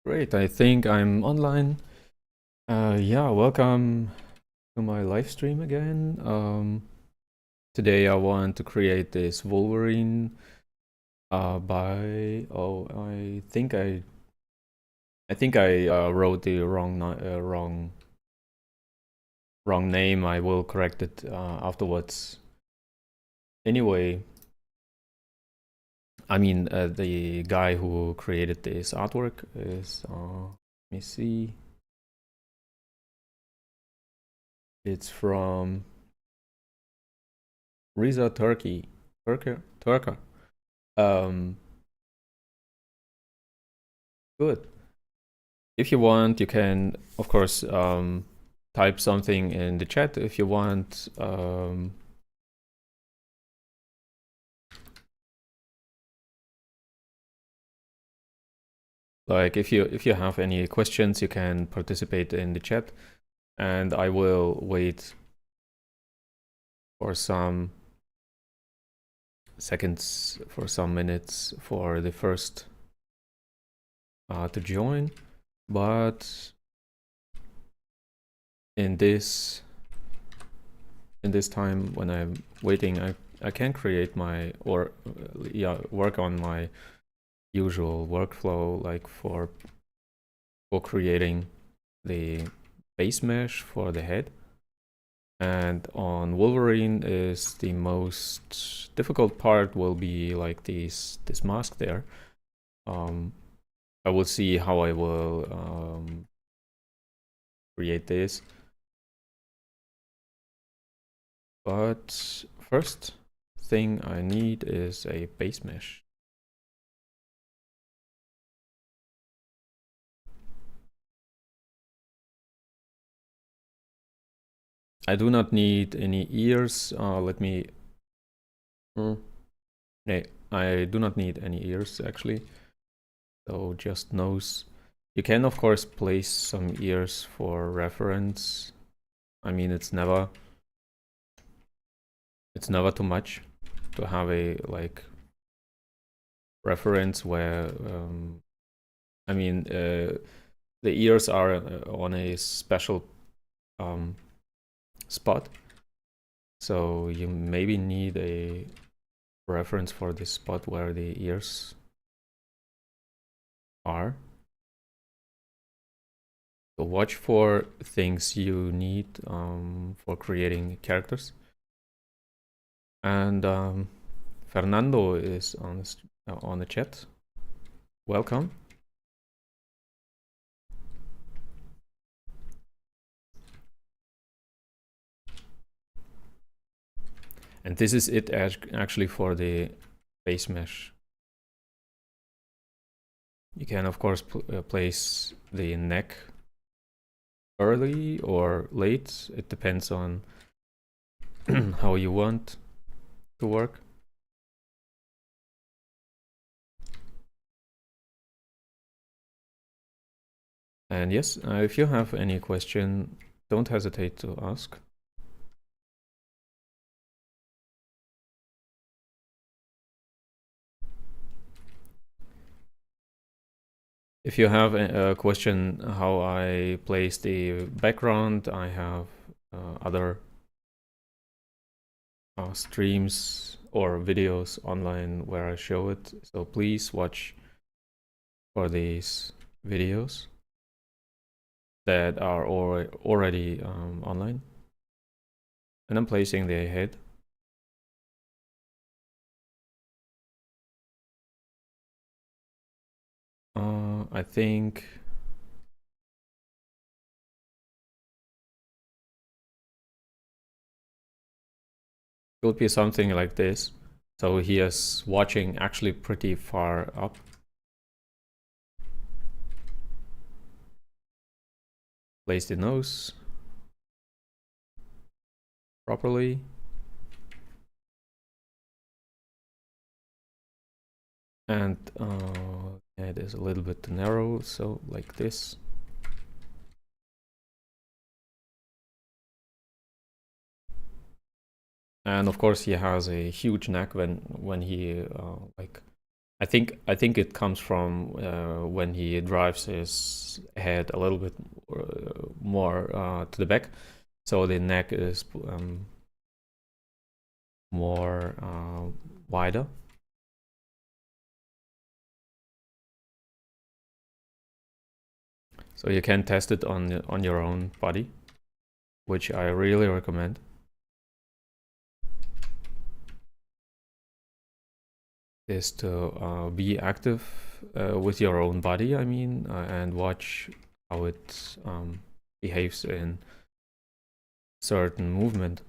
Great, I think I'm online. Yeah, welcome to my live stream again. Today I want to create this Wolverine I think I wrote the wrong name. I will correct it afterwards. Anyway, I mean the guy who created this artwork is let me see. It's from Rıza Türker. Good. If you want, you can, of course, type something in the chat if you want. Like if you have any questions, you can participate in the chat, and I will wait for some seconds, for some minutes for the first to join. But in this time when I'm waiting, I can create my work on my usual workflow, like for creating the base mesh for the head. And on Wolverine is the most difficult part will be like this mask there. I will see how I will create this. But first thing I need is a base mesh. I do not need any ears. Let me. No, I do not need any ears actually. So just nose. You can of course place some ears for reference. I mean, it's never too much to have a like reference where I mean the ears are on a special spot, so you maybe need a reference for the spot where the ears are. So watch for things you need for creating characters. And Fernando is on the chat. Welcome. And this is it actually for the base mesh. You can of course place the neck early or late. It depends on how you want to work. And yes, if you have any question, don't hesitate to ask. If you have a question how I place the background, I have other streams or videos online where I show it. So please watch for these videos that are already online. And I'm placing the head. I think it would be something like this. So he is watching actually pretty far up. Place the nose properly. And it is a little bit narrow, so like this. And of course he has a huge neck when he like I think it comes from when he drives his head a little bit more to the back, so the neck is more wider. So you can test it on your own body, which I really recommend. Is to be active with your own body, I mean, and watch how it behaves in certain movement.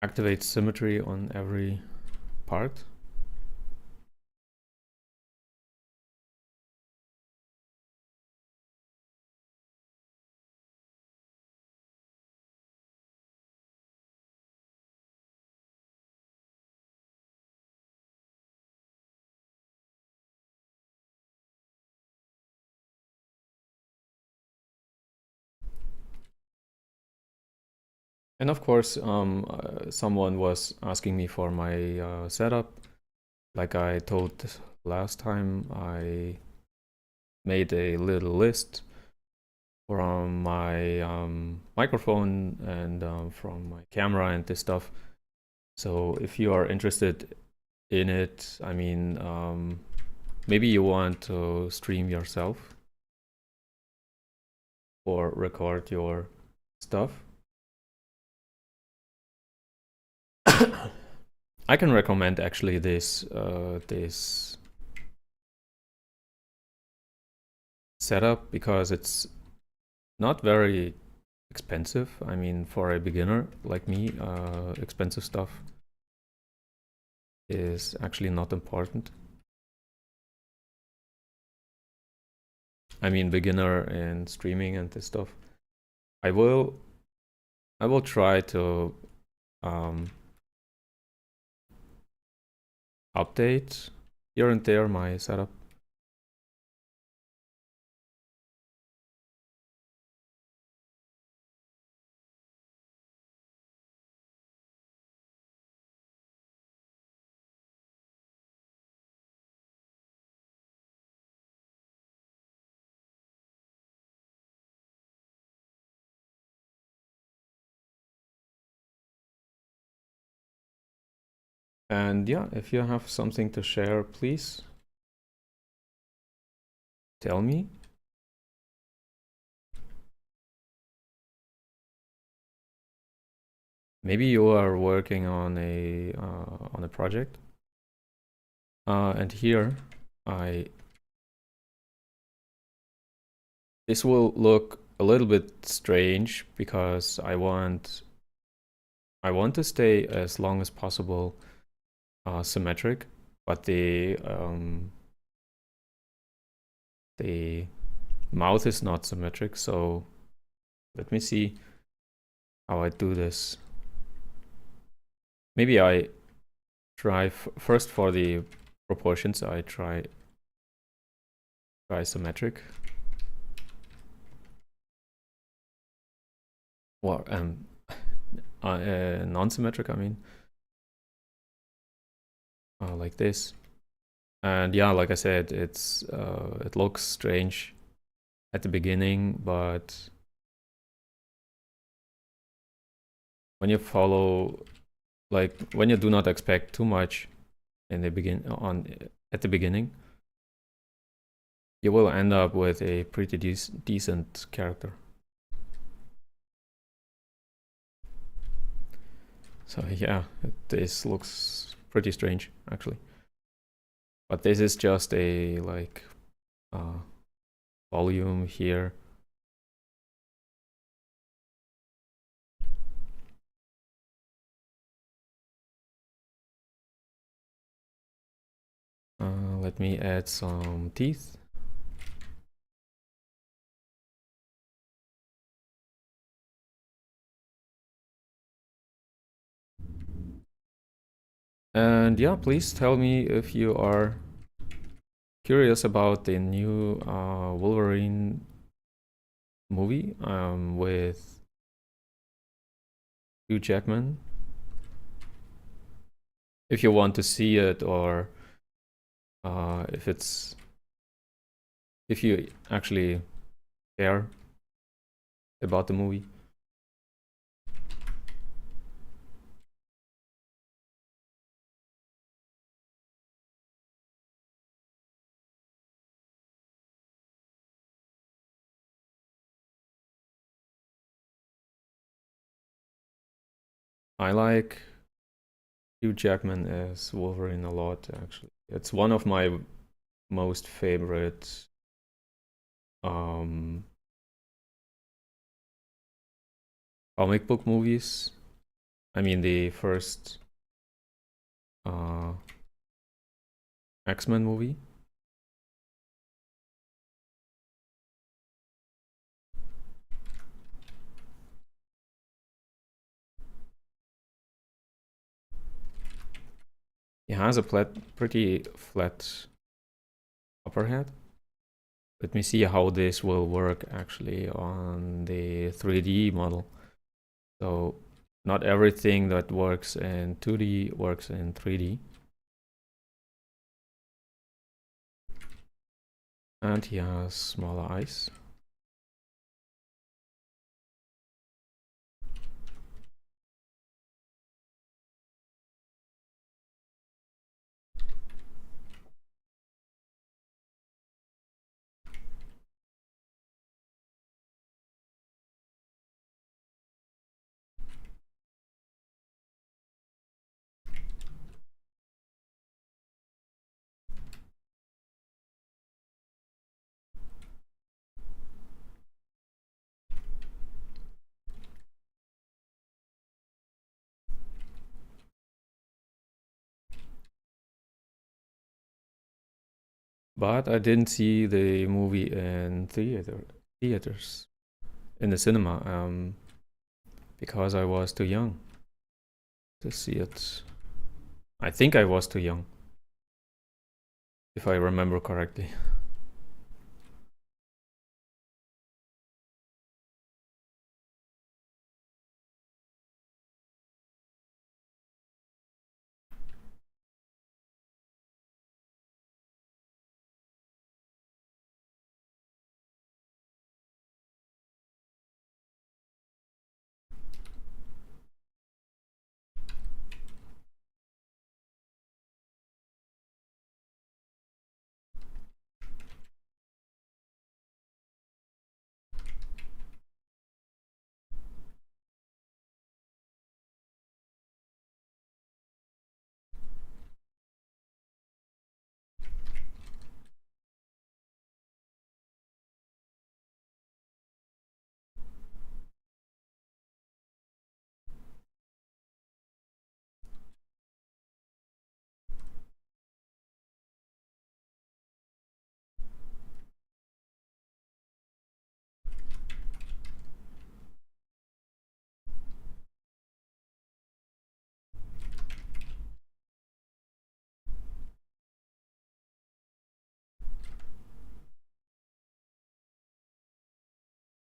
Activate symmetry on every part. And of course, someone was asking me for my setup. Like I told last time, I made a little list from my microphone and from my camera and this stuff. So if you are interested in it, I mean, maybe you want to stream yourself or record your stuff. I can recommend actually this setup because it's not very expensive. I mean, for a beginner like me, expensive stuff is actually not important. I mean, beginner in streaming and this stuff. I will try to update here and there my setup. And yeah, if you have something to share, please tell me. Maybe you are working on a project, and here this will look a little bit strange because I want to stay as long as possible symmetric, but the mouth is not symmetric. So let me see how I do this. Maybe I try first for the proportions. I try symmetric. Or non-symmetric, I mean, like this. And yeah, like I said, it's it looks strange at the beginning, but when you follow, like when you do not expect too much in the at the beginning, you will end up with a pretty decent character. So yeah, this looks pretty strange actually. But this is just a like volume here. Let me add some teeth. And yeah, please tell me if you are curious about the new Wolverine movie with Hugh Jackman. If you want to see it, or if you actually care about the movie. I like Hugh Jackman as Wolverine a lot, actually. It's one of my most favorite comic book movies. I mean, the first X-Men movie. He has a pretty flat upper head. Let me see how this will work actually on the 3D model. So not everything that works in 2D works in 3D. And he has smaller eyes. But I didn't see the movie in theaters in the cinema because I was too young to see it. I think I was too young, if I remember correctly.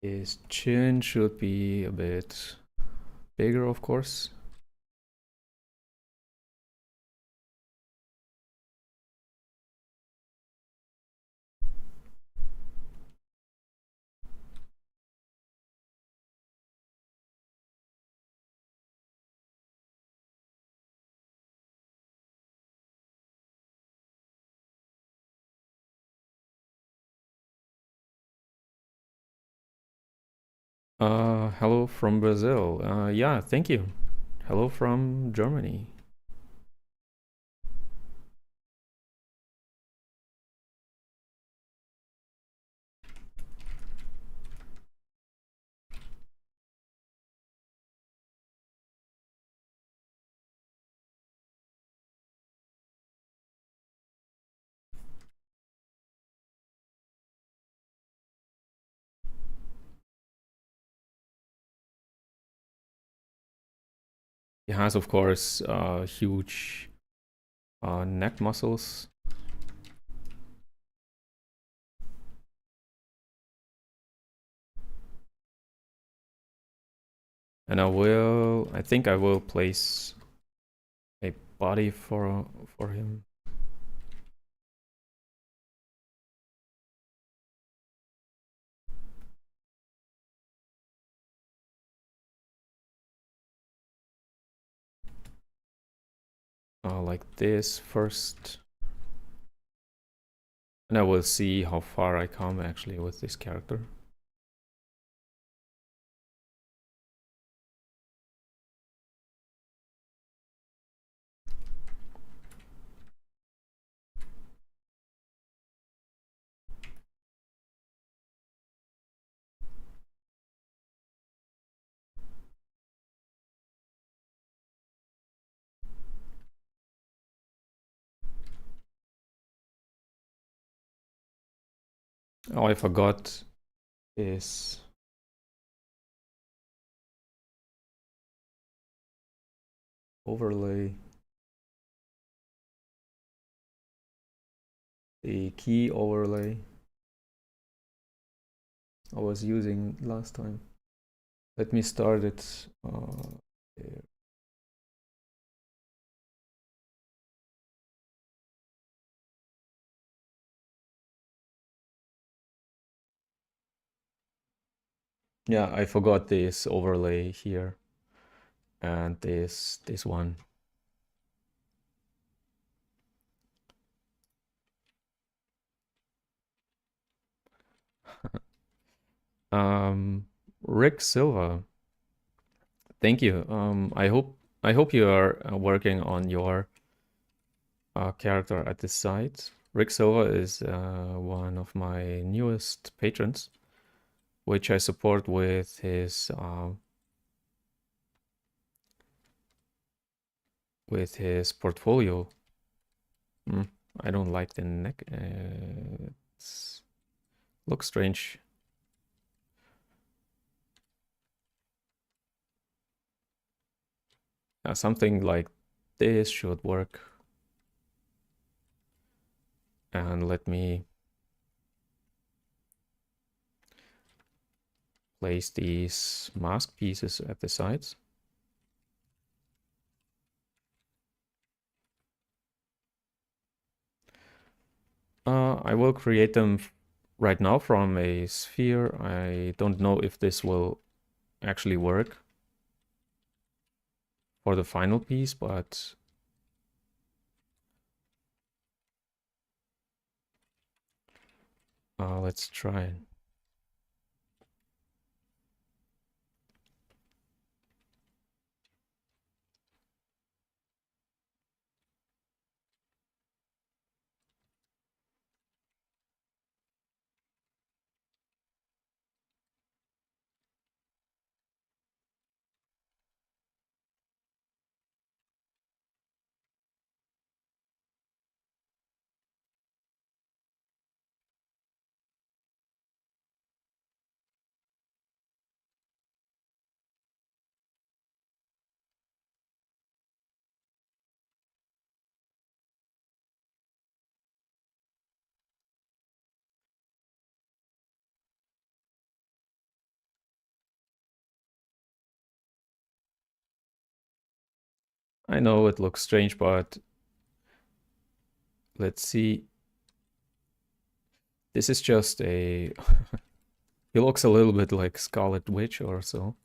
His chin should be a bit bigger, of course. Hello from Brazil. Yeah, thank you. Hello from Germany. He has, of course, huge neck muscles. And I think I will place a body for him. Like this first. And I will see how far I come actually with this character. Oh, I forgot this overlay. The key overlay I was using last time. Let me start it there. Yeah, I forgot this overlay here and this one. Rick Silva, thank you. I hope you are working on your character at this site. Rick Silva is one of my newest patrons, which I support with his portfolio. I don't like the neck. It looks strange. Something like this should work. And let me place these mask pieces at the sides. I will create them right now from a sphere. I don't know if this will actually work for the final piece, but let's try. I know it looks strange, but let's see. This is just a... He looks a little bit like Scarlet Witch or so.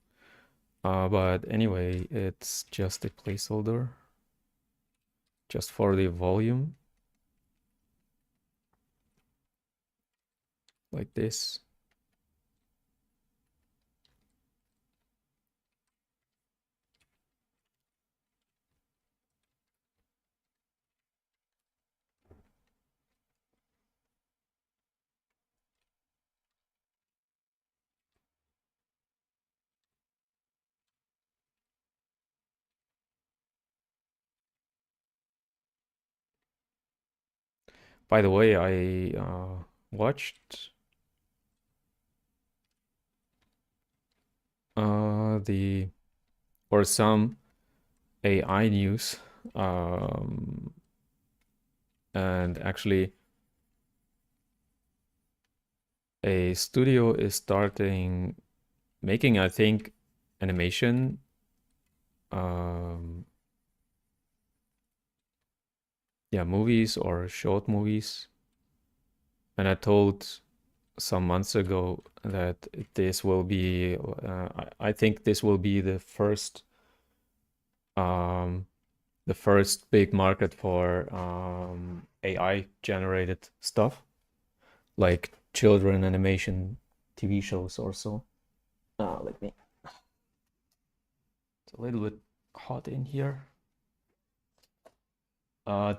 But anyway, it's just a placeholder. Just for the volume. Like this. By the way, I watched the or some AI news, um, and actually a studio is starting making, I think, animation, um, yeah, movies or short movies. And I told some months ago that this will be, I think this will be um, the first big market for AI generated stuff, like children animation TV shows or so. Let me. It's a little bit hot in here.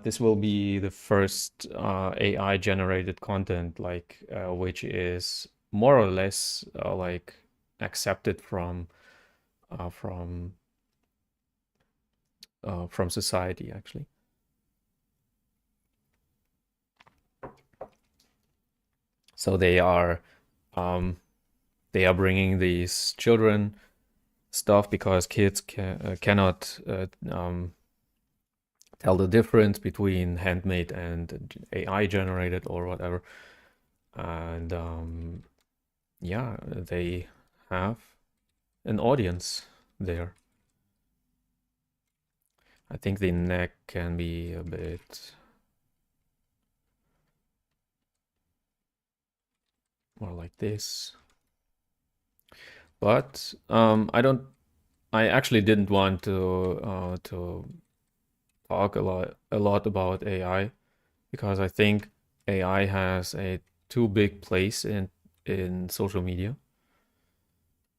This will be the first AI generated content, like which is more or less like accepted uh, from from society, actually. So um, they are bringing these children stuff because kids cannot tell the difference between handmade and AI generated or whatever. And yeah, they have an audience there. I think the neck can be a bit more like this. But I actually didn't want to talk a lot about AI because I think AI has a too big place in social media.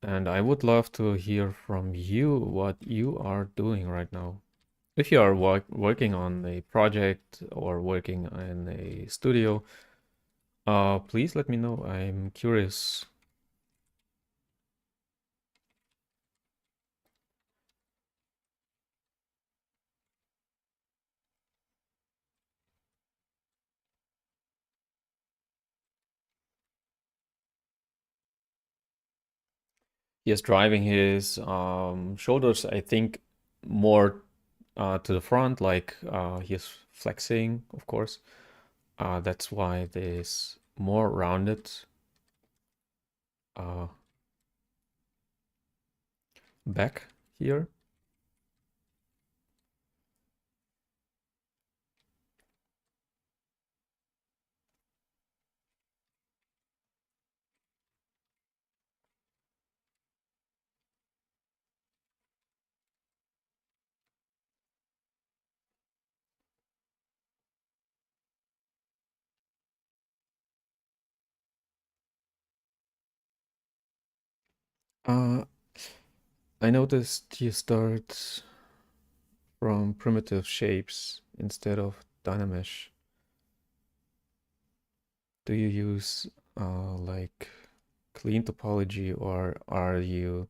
And I would love to hear from you what you are doing right now. If you are working on a project or working in a studio, please let me know. I'm curious. He is driving his shoulders, I think, more to the front, like he's flexing, of course. That's why there's more rounded uh, back here. Uh, I noticed you start from primitive shapes instead of Dynamesh. Do you use like clean topology or are you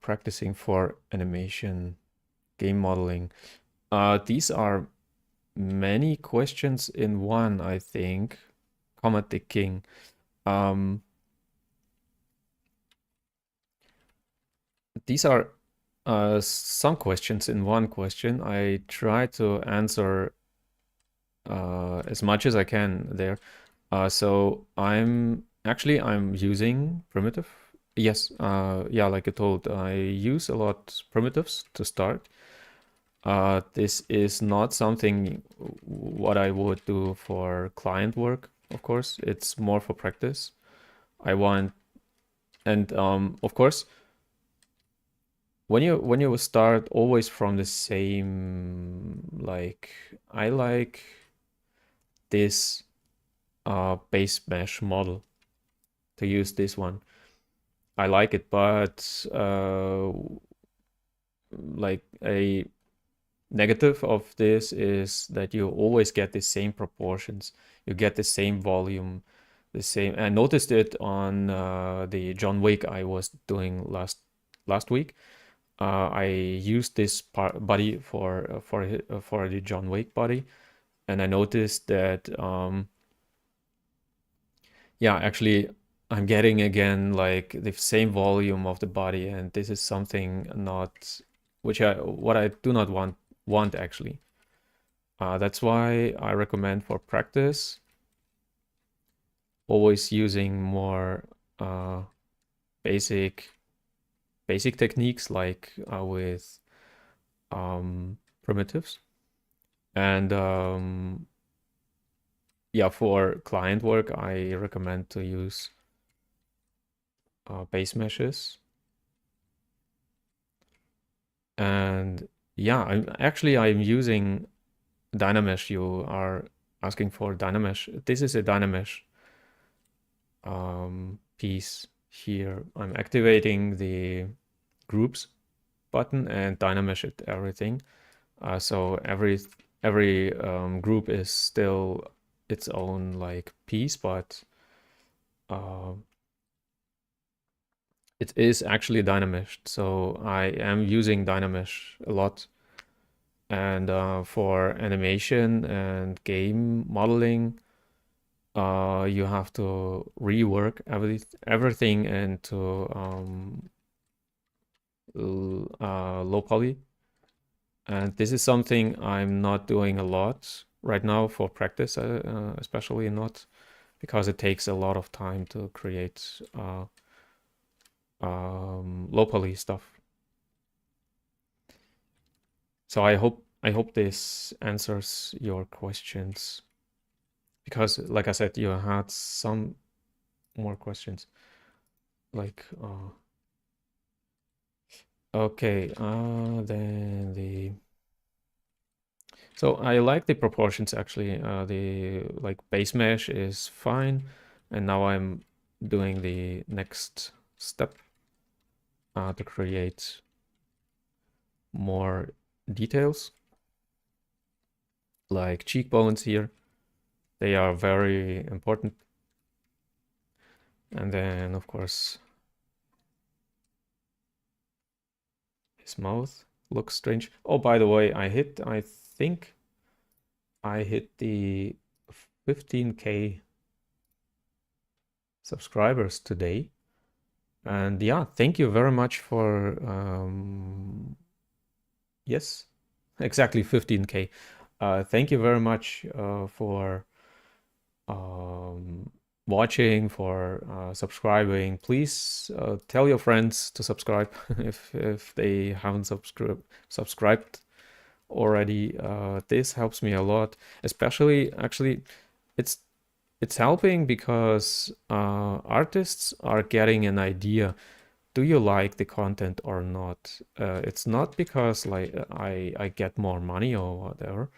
practicing for animation, game modeling? These are many questions in one, I think. Comet the King. Um, these are some questions in one question. I try to answer as much as I can there. So I'm using primitive. Yes, yeah, like I told, I use a lot primitives to start. This is not something what I would do for client work, of course. It's more for practice. I want, and of course, when you start always from the same, like I like this base mesh model to use this one. I like it, but like a negative of this is that you always get the same proportions. You get the same volume, the same. I noticed it on the John Wick I was doing last week. I used this body for the John Wick body, and I noticed that yeah, actually I'm getting again like the same volume of the body, and this is something not what I do not want actually. That's why I recommend for practice always using more basic techniques like with primitives. And yeah, for client work, I recommend to use base meshes. And yeah, I'm using Dynamesh. You are asking for Dynamesh. This is a Dynamesh piece here. I'm activating the groups button and Dynamesh it everything. So every group is still its own like piece, but it is actually Dynameshed. So I am using Dynamesh a lot. And for animation and game modeling, you have to rework everything into low poly. And this is something I'm not doing a lot right now for practice, especially not because it takes a lot of time to create low poly stuff. So I hope this answers your questions, because like I said, you had some more questions. Like okay, then the so I like the proportions actually. The like base mesh is fine, and now I'm doing the next step to create more details, like cheekbones here. They are very important. And then, of course, his mouth looks strange. Oh, by the way, I think I hit the 15K subscribers today. And yeah, thank you very much for, yes, exactly 15K. Thank you very much for watching, for subscribing. Please tell your friends to subscribe if they haven't subscribed already. This helps me a lot, especially actually it's helping because artists are getting an idea. Do you like the content or not? It's not because like I get more money or whatever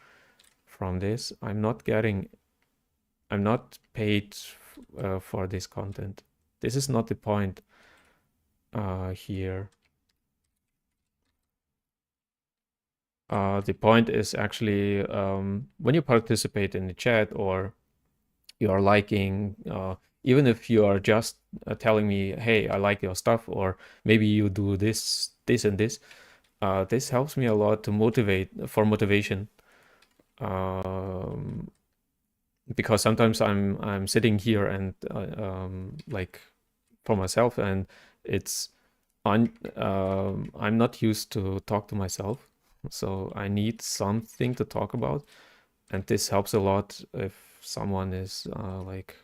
from this. I'm not paid for this content. This is not the point here. The point is actually when you participate in the chat or you are liking, even if you are just telling me, hey, I like your stuff, or maybe you do this, and this, this helps me a lot to motivation. Because sometimes I'm sitting here and like for myself, and it's I'm not used to talk to myself, so I need something to talk about, and this helps a lot if someone is like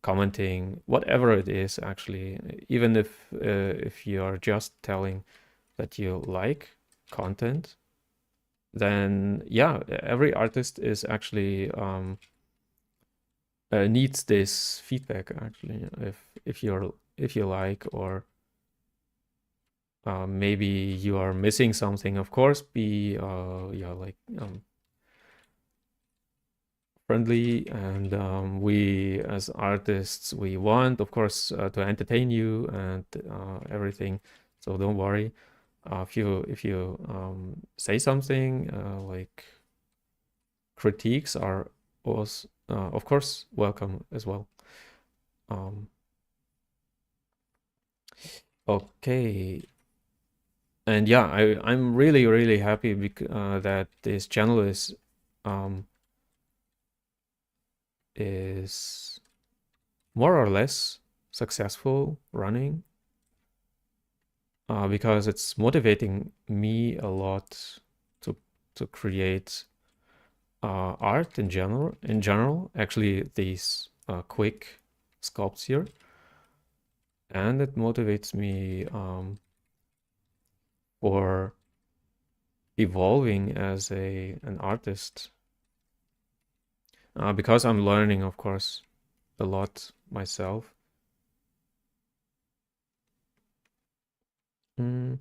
commenting, whatever it is actually, even if you are just telling that you like content, then yeah, every artist is actually needs this feedback actually. If you like, or maybe you are missing something, of course, be yeah, like friendly. And we as artists, we want, of course, to entertain you and everything. So don't worry. If you say something like critiques are also of course welcome as well. Okay. And yeah, I'm really happy that this channel is is more or less successful running, because it's motivating me a lot to create art in general. Actually, these quick sculpts here, and it motivates me for evolving as an artist, because I'm learning, of course, a lot myself. Mm.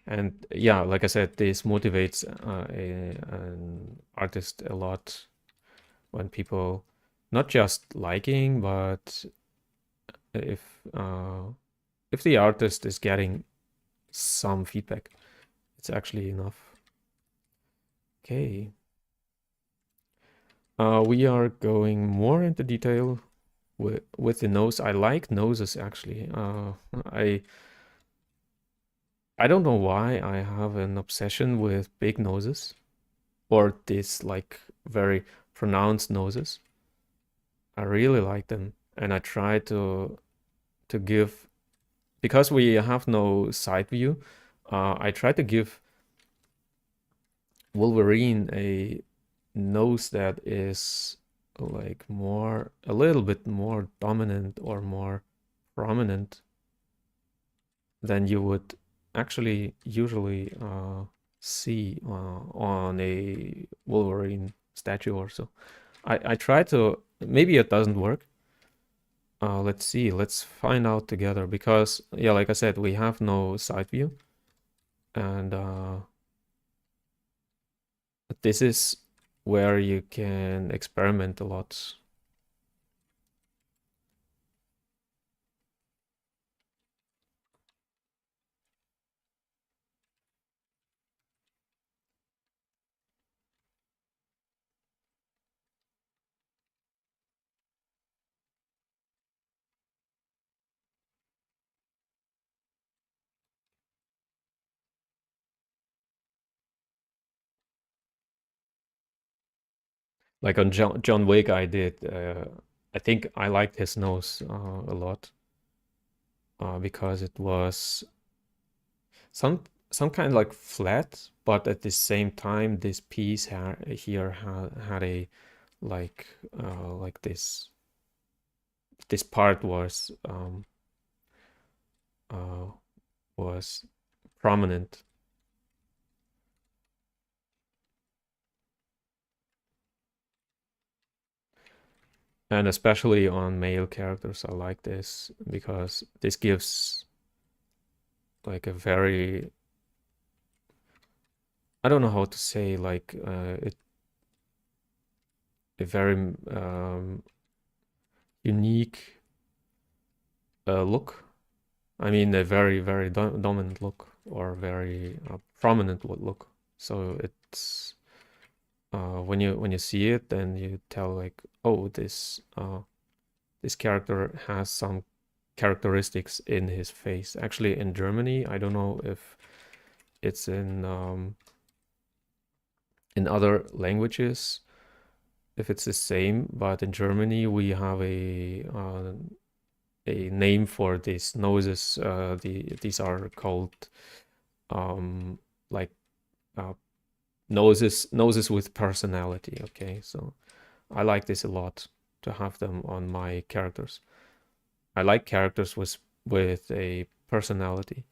And yeah, like I said, this motivates an artist a lot when people not just liking, but if uh, if the artist is getting some feedback, it's actually enough. Okay. We are going more into detail with the nose. I like noses actually. I I don't know why I have an obsession with big noses or this like very pronounced noses. I really like them, and I try to give, because we have no side view. I try to give Wolverine a nose that is like a little bit more dominant or more prominent than you would actually usually see on a Wolverine statue or so. I try to, maybe it doesn't work. Let's see, let's find out together, because yeah, like I said, we have no side view, and this is where you can experiment a lot. Like on John Wick, I did. I think I liked his nose a lot, because it was some kind of like flat, but at the same time, this piece here had a like this part uh, was prominent. And especially on male characters, I like this because this gives like a very, I don't know how to say, like a very unique look. I mean, a very, very dominant look, or very prominent look. So it's when you see it, then you tell like, oh, this character has some characteristics in his face. Actually, in Germany, I don't know if it's in other languages, if it's the same, but in Germany we have a name for these noses. These are called like uh, noses with personality. Okay, so I like this a lot, to have them on my characters. I like characters with a personality.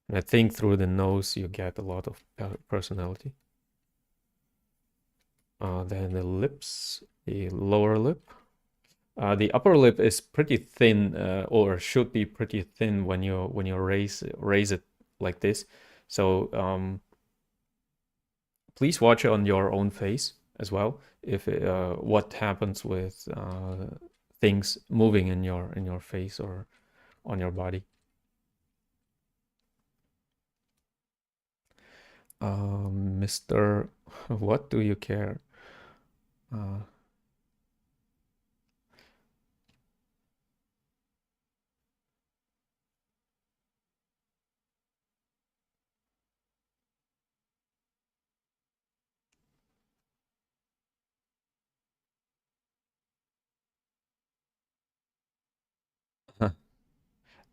And I think through the nose you get a lot of personality. Then the lips, the lower lip. The upper lip is pretty thin, or should be pretty thin when you raise it like this. So please watch on your own face as well, if what happens with things moving in your face or on your body. Mr. What do you care? Uh,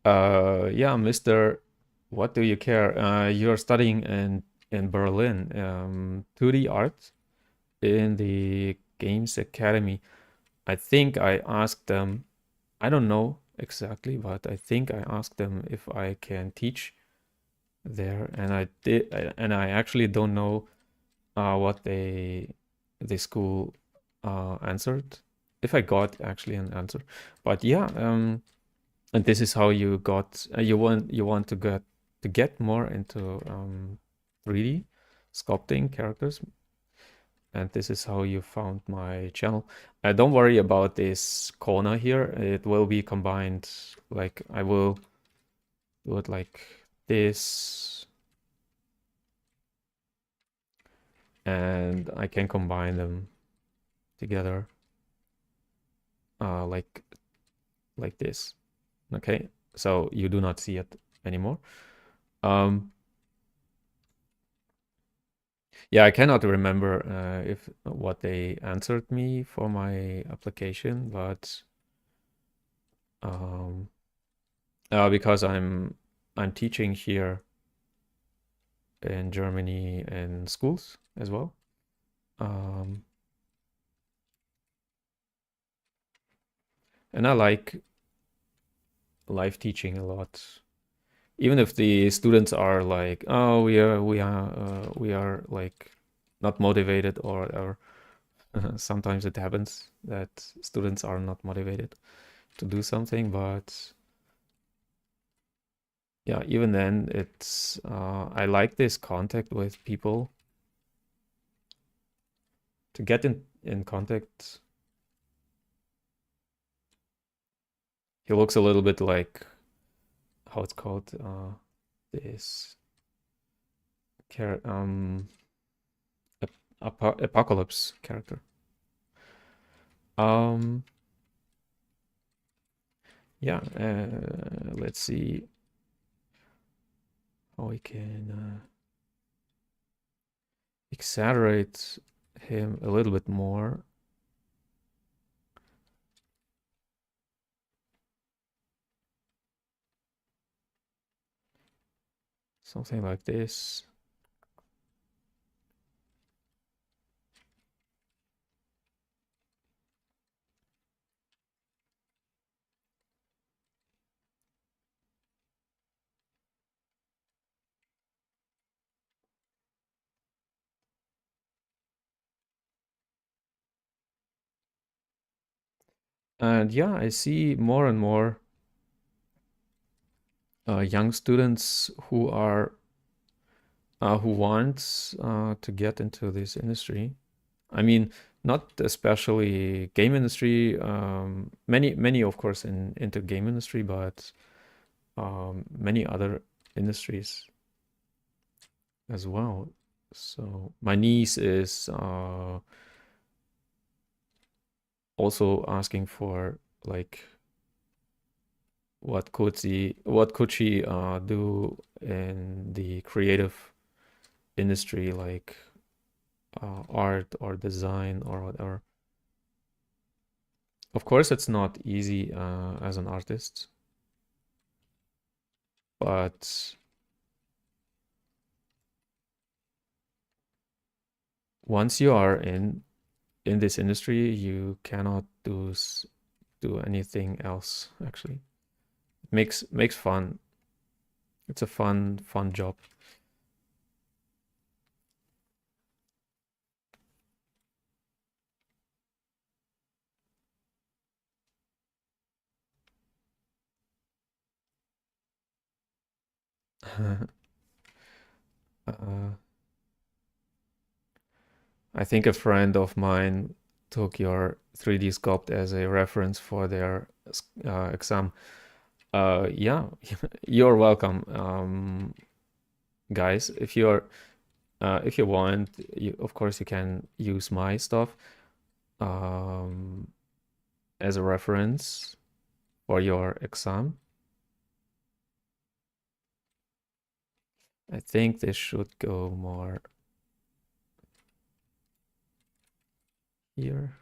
Yeah, Mr. What do you care? You're studying in Berlin, 2D art in the Games Academy. I think I asked them, I don't know exactly, but I think I asked them if I can teach there, and I did, and I actually don't know what the school answered, if I got actually an answer. But yeah, and this is how you got you want to get more into 3D sculpting characters, and this is how you found my channel. Don't worry about this corner here. It will be combined. Like I will do it like this, and I can combine them together like this. Okay, so you do not see it anymore. Um, yeah, I cannot remember if what they answered me for my application, but um, because I'm teaching here in Germany in schools as well. Um, and I like live teaching a lot, even if the students are like, oh, we are like not motivated, or sometimes it happens that students are not motivated to do something, but yeah, even then, it's I like this contact with people, to get in contact. He looks a little bit like, how it's called, this char apocalypse character. Um, yeah, let's see how we can exaggerate him a little bit more. Something like this. And yeah, I see more and more young students who want to get into this industry. I mean, not especially game industry. Many of course into game industry, but many other industries as well. So my niece is also asking for, like, what could she do in the creative industry, like art or design or whatever. Of course, it's not easy as an artist, but once you are in this industry, you cannot do anything else. Actually, it makes fun. It's a fun job. uh, I think a friend of mine took your 3D sculpt as a reference for their exam. Yeah, you're welcome, guys. If you want, of course you can use my stuff um, as a reference for your exam. I think this should go more here.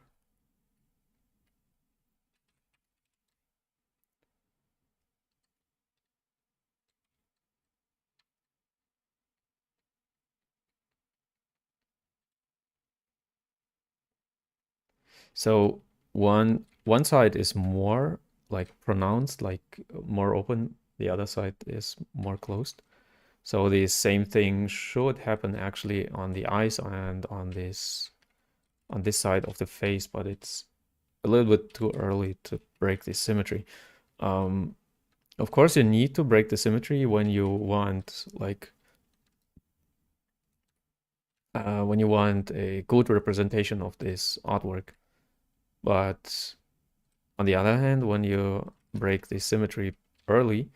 So one side is more like pronounced, like more open. The other side is more closed. So the same thing should happen actually on the eyes and on this side of the face, but it's a little bit too early to break the symmetry. Of course, you need to break the symmetry when you want when you want a good representation of this artwork. But on the other hand, when you break the symmetry early,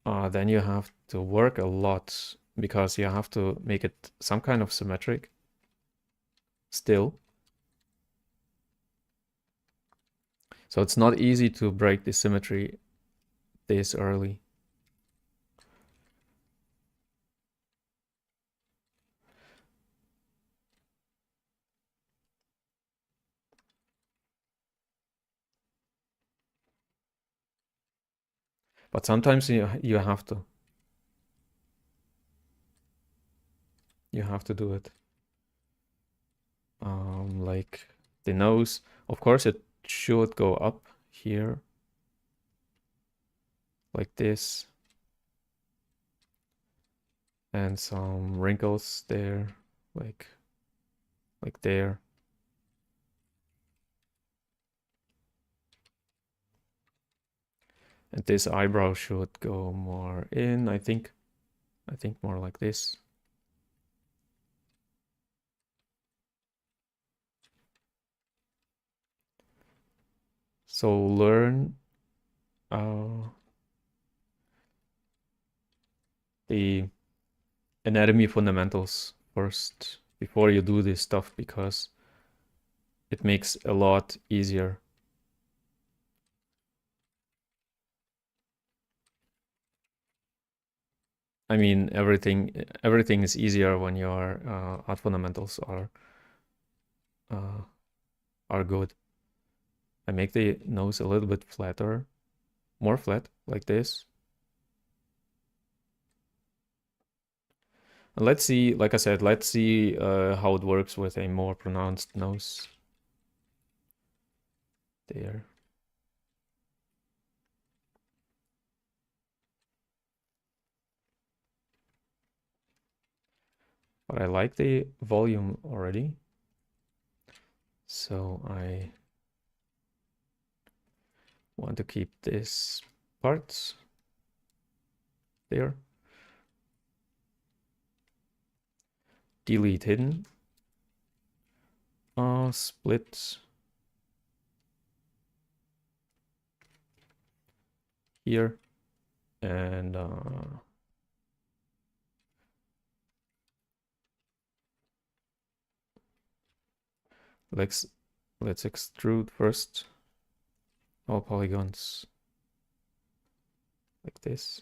then you have to work a lot because you have to make it some kind of symmetric still. So it's not easy to break the symmetry this early. But sometimes you have to. You have to do it. Like the nose, of course it should go up here like this, and some wrinkles there, like there. And this eyebrow should go more in, I think more like this. So learn the anatomy fundamentals first before you do this stuff, because it makes a lot easier. I mean, everything is easier when your art fundamentals are good. I make the nose a little bit flatter, more flat, like this. And let's see, like I said, let's see how it works with a more pronounced nose. There. But I like the volume already. So I want to keep this part there. Delete hidden. Split here. And let's extrude first all polygons like this.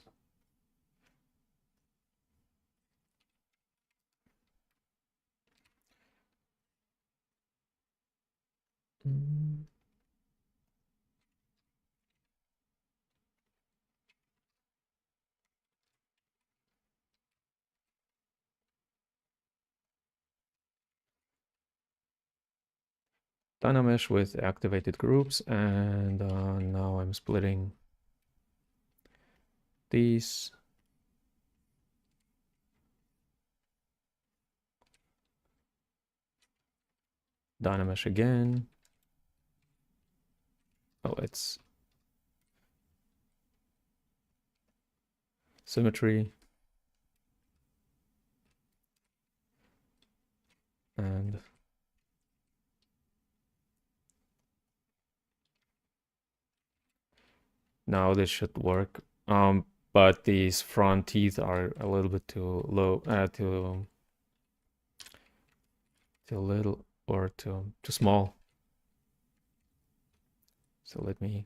Dynamesh with activated groups, and now I'm splitting these. Dynamesh again. Oh, it's symmetry. And now this should work. But these front teeth are a little bit too low, too little, or too small. So let me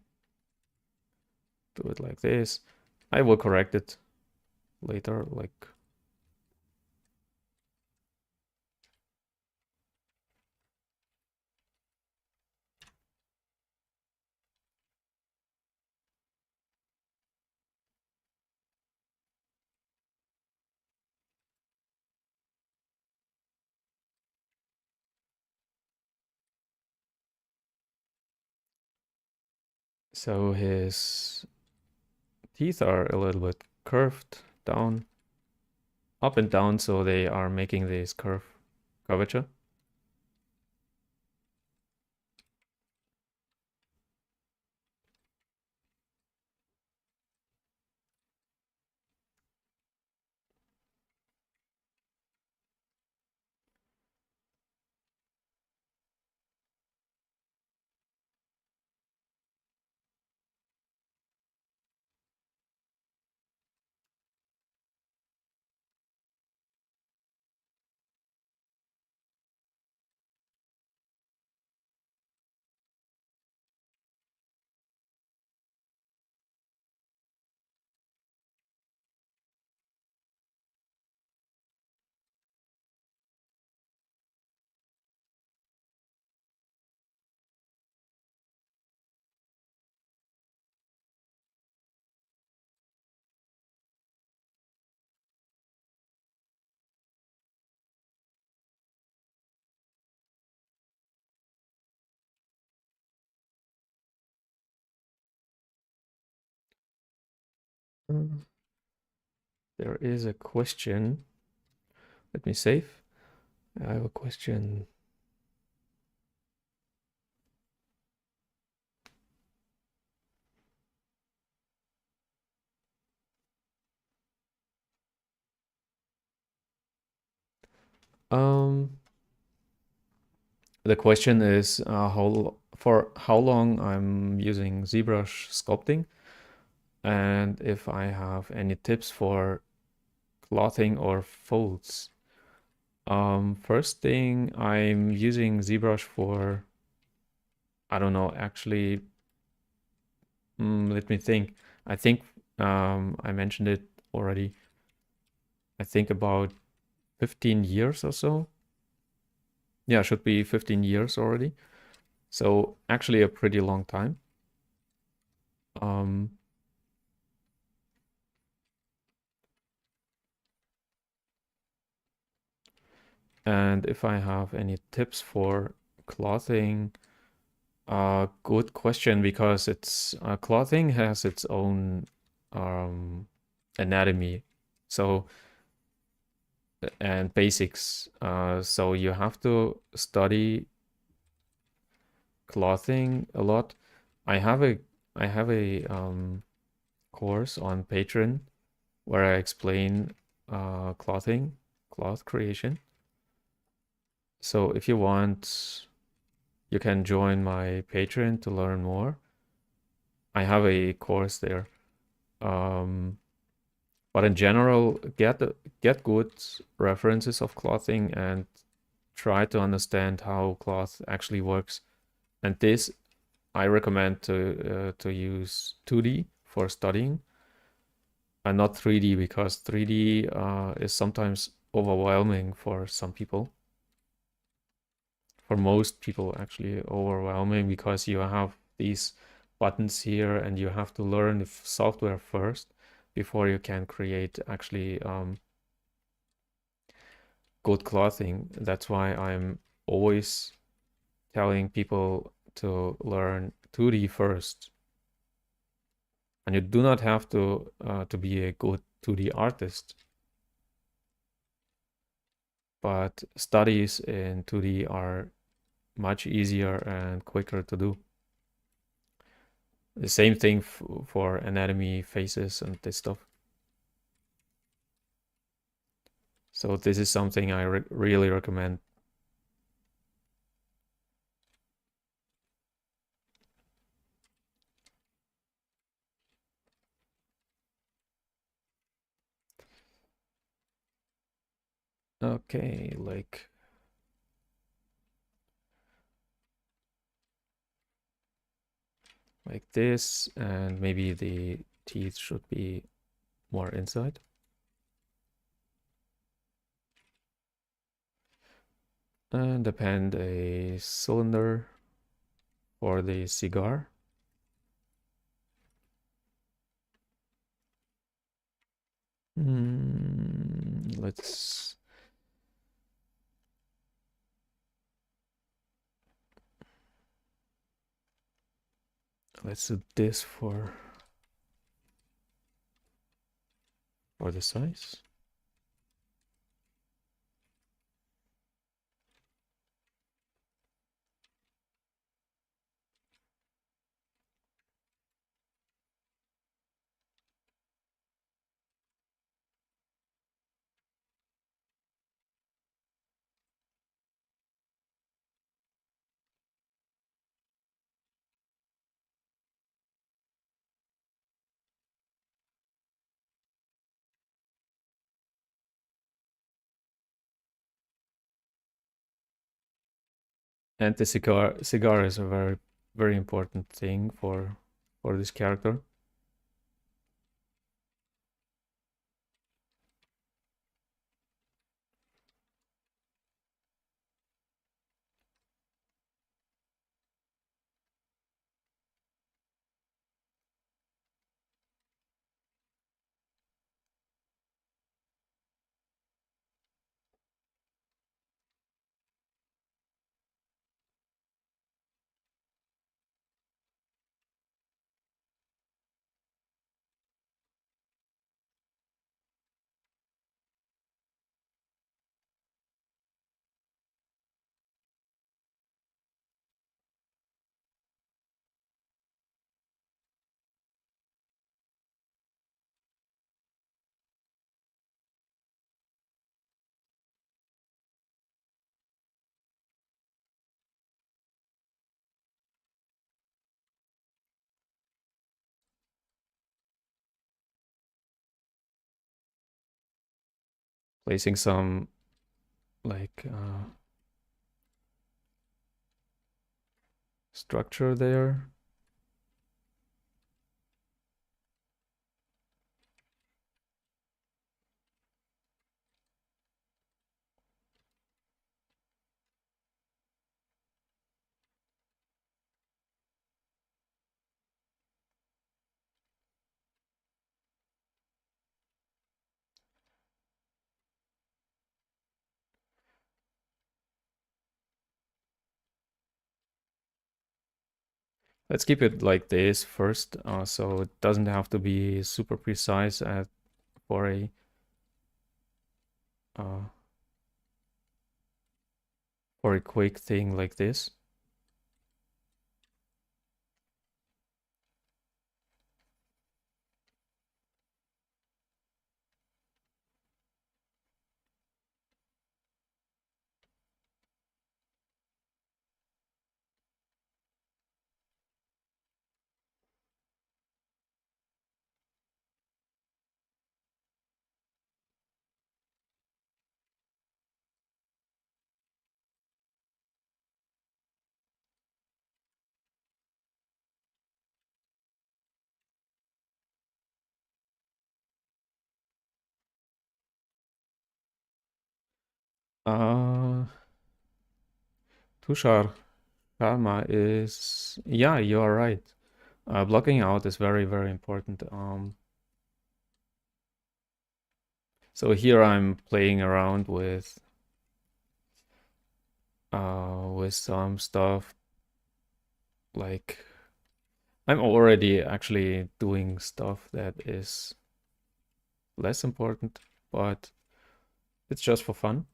do it like this. I will correct it later, like So his teeth are a little bit curved down, up and down, so they are making this curvature. Mm. There is a question. Let me save. I have a question. Um, the question is for how long I'm using ZBrush sculpting, and if I have any tips for clothing or folds. First thing, I'm using ZBrush for, I don't know, actually, let me think. I think I mentioned it already. I think about 15 years or so. Yeah, should be 15 years already. So actually a pretty long time. Um, and if I have any tips for clothing, good question, because it's clothing has its own anatomy, so and basics. So you have to study clothing a lot. I have a I have a course on Patreon where I explain cloth creation. So if you want, you can join my Patreon to learn more. I have a course there. Um, but in general, get good references of clothing and try to understand how cloth actually works. And this I recommend to use 2D for studying and not 3D, because 3D is sometimes overwhelming for some people. For most people, actually overwhelming, because you have these buttons here and you have to learn the software first before you can create actually good clothing. That's why I'm always telling people to learn 2D first. And you do not have to be a good 2D artist, but studies in 2D are much easier and quicker to do. The same thing for anatomy, faces, and this stuff. So this is something I really recommend. Okay, like this, and maybe the teeth should be more inside. And append a cylinder for the cigar. Let's let's do this for the size. And the cigar is a very important thing for this character. Placing some like structure there. Let's keep it like this first, so it doesn't have to be super precise for a uh, for a quick thing like this. Uh, Tushar Sharma is, yeah, you are right. Blocking out is very important. So here I'm playing around with some stuff, like I'm already actually doing stuff that is less important, but it's just for fun.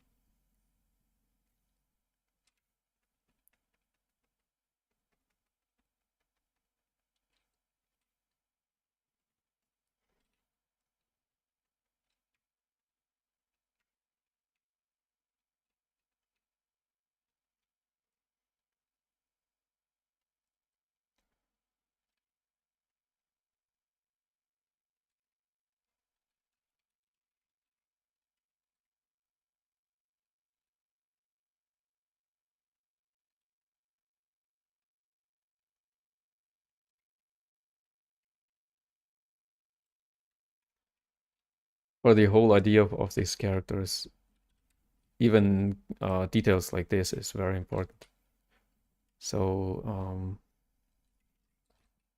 For the whole idea of these characters, even details like this is very important. So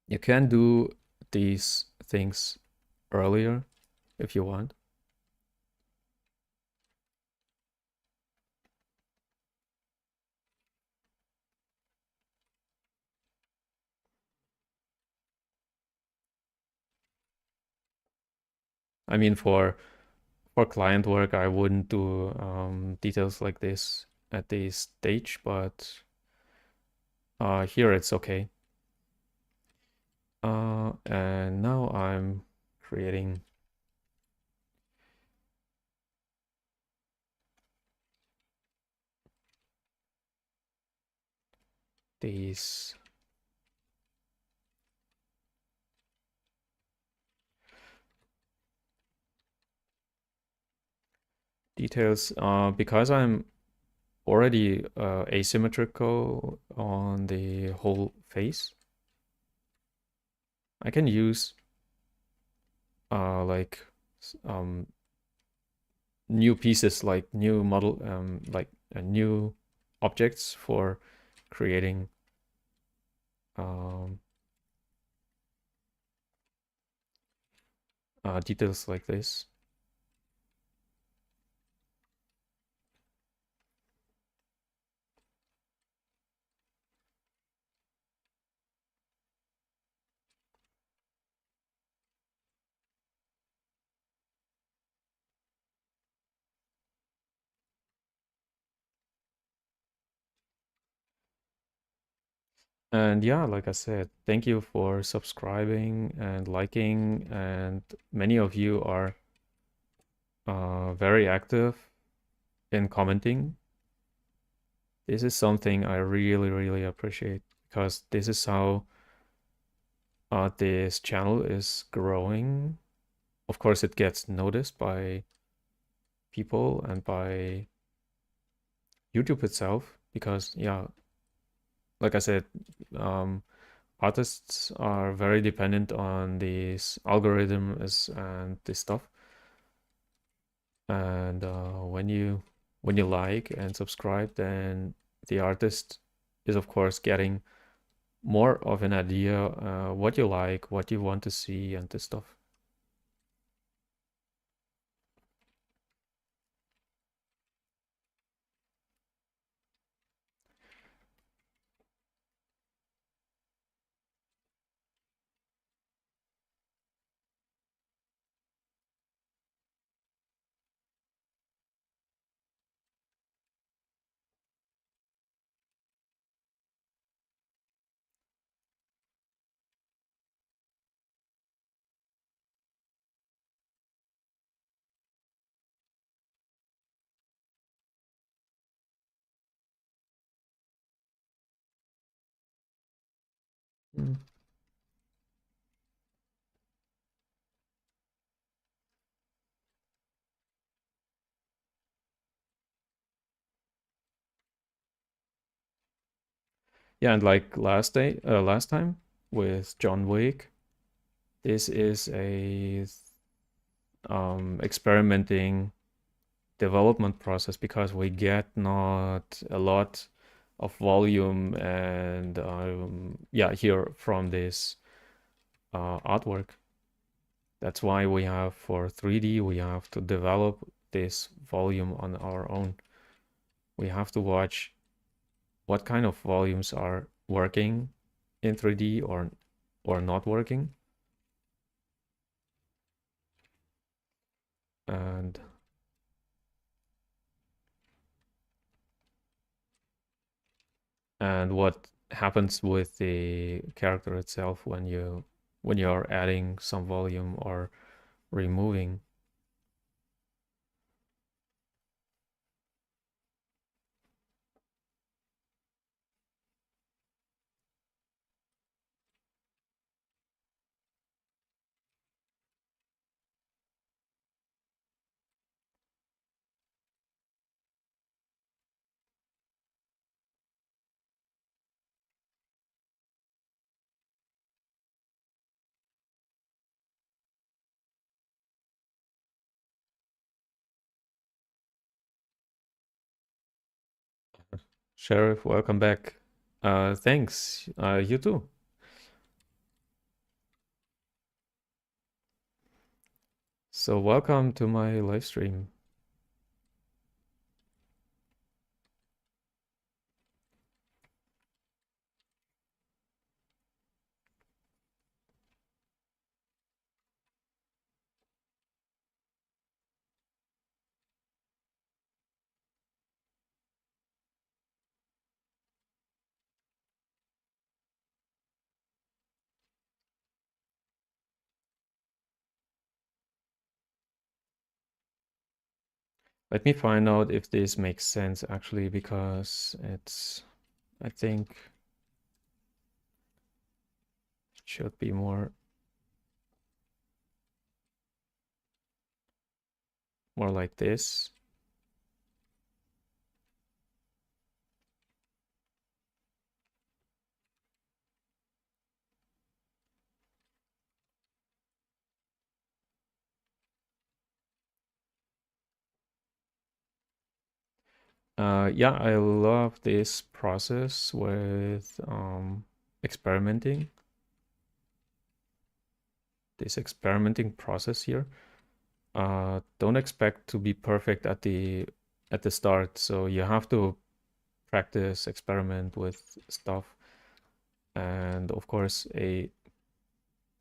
you can do these things earlier if you want. I mean, for client work, I wouldn't do details like this at this stage, but here it's okay. And now I'm creating these details because I'm already asymmetrical on the whole face. I can use like new pieces, like new model, like new objects for creating um, details like this. And yeah, like I said, thank you for subscribing and liking, and many of you are very active in commenting. This is something I really, really appreciate because this is how this channel is growing. Of course, it gets noticed by people and by YouTube itself because, yeah, like I said, um, artists are very dependent on these algorithms and this stuff. And when you like and subscribe, then the artist is of course getting more of an idea what you like, what you want to see, and this stuff. Mm. Yeah, and like last time with John Wick, this is a experimenting development process because we get not a lot of volume and yeah, here from this artwork. That's why we have for 3D, we have to develop this volume on our own. We have to watch what kind of volumes are working in 3D or not working. And what happens with the character itself when you're adding some volume or removing. Sheriff, welcome back. Thanks. You too. So welcome to my live stream. Let me find out if this makes sense actually, because it's, I think it should be more like this. Yeah, I love this process with experimenting. This experimenting process here. Don't expect to be perfect at the start. So you have to practice, experiment with stuff. And of course, a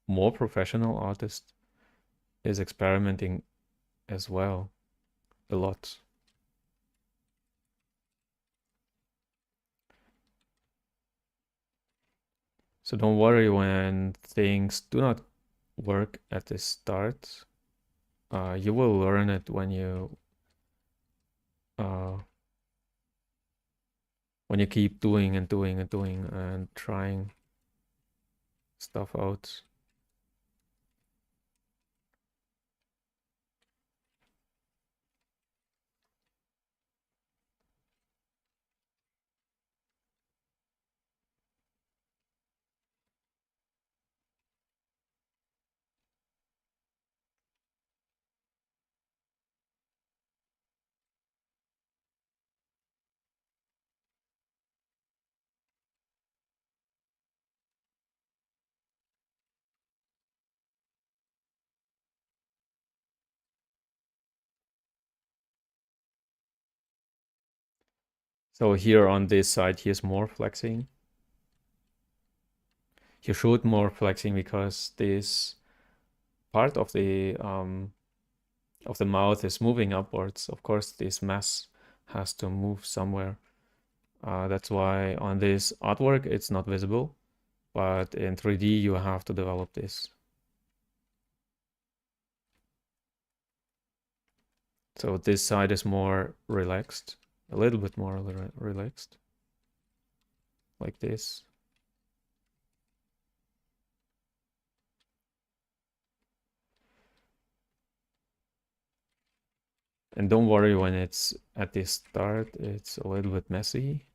more professional artist is experimenting as well, a lot. So don't worry when things do not work at the start. You will learn it uh, when you keep doing and doing and doing and trying stuff out. So here on this side, here's more flexing. You should more flexing because this part of the mouth is moving upwards. Of course, this mass has to move somewhere. That's why on this artwork, it's not visible, but in 3D, you have to develop this. So this side is more relaxed, a little bit more relaxed, like this. And don't worry when it's at the start, it's a little bit messy.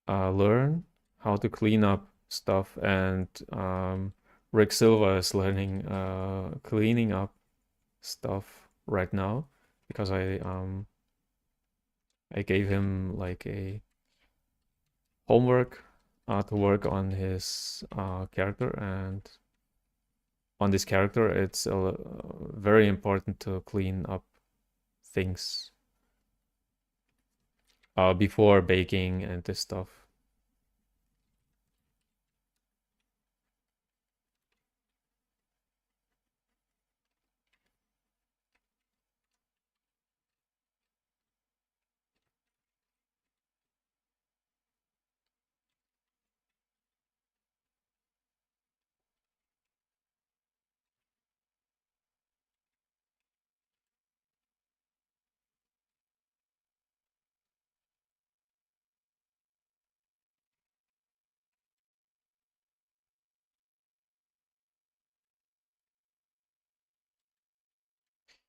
Learn how to clean up stuff, and Rick Silva is learning cleaning up stuff right now because I gave him like a homework to work on his character, and on this character it's very important to clean up things before baking and this stuff.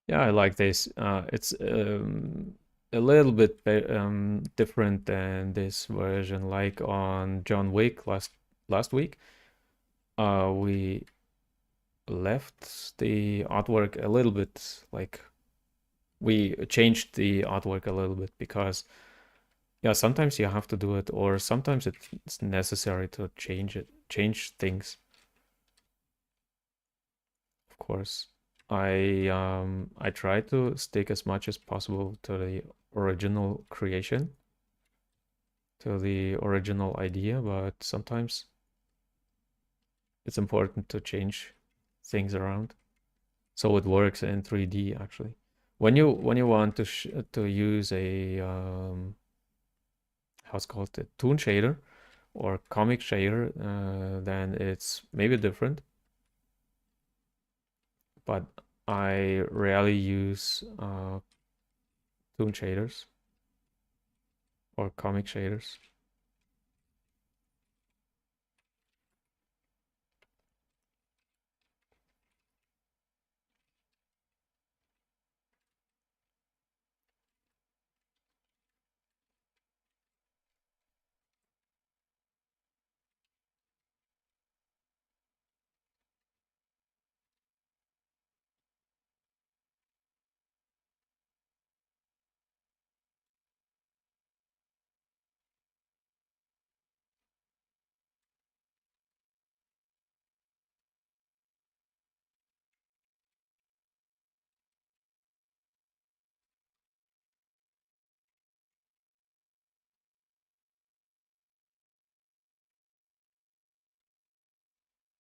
Yeah, I like this. It's a little bit different than this version. Like on John Wick last week, we left the artwork a little bit, like we changed the artwork a little bit because yeah, sometimes you have to do it, or sometimes it's necessary to change things. Of course. I try to stick as much as possible to the original creation, to the original idea, but sometimes it's important to change things around so it works in 3D actually. When you want to use a how's it called, a toon shader or comic shader, then it's maybe different. But I rarely use toon shaders or comic shaders.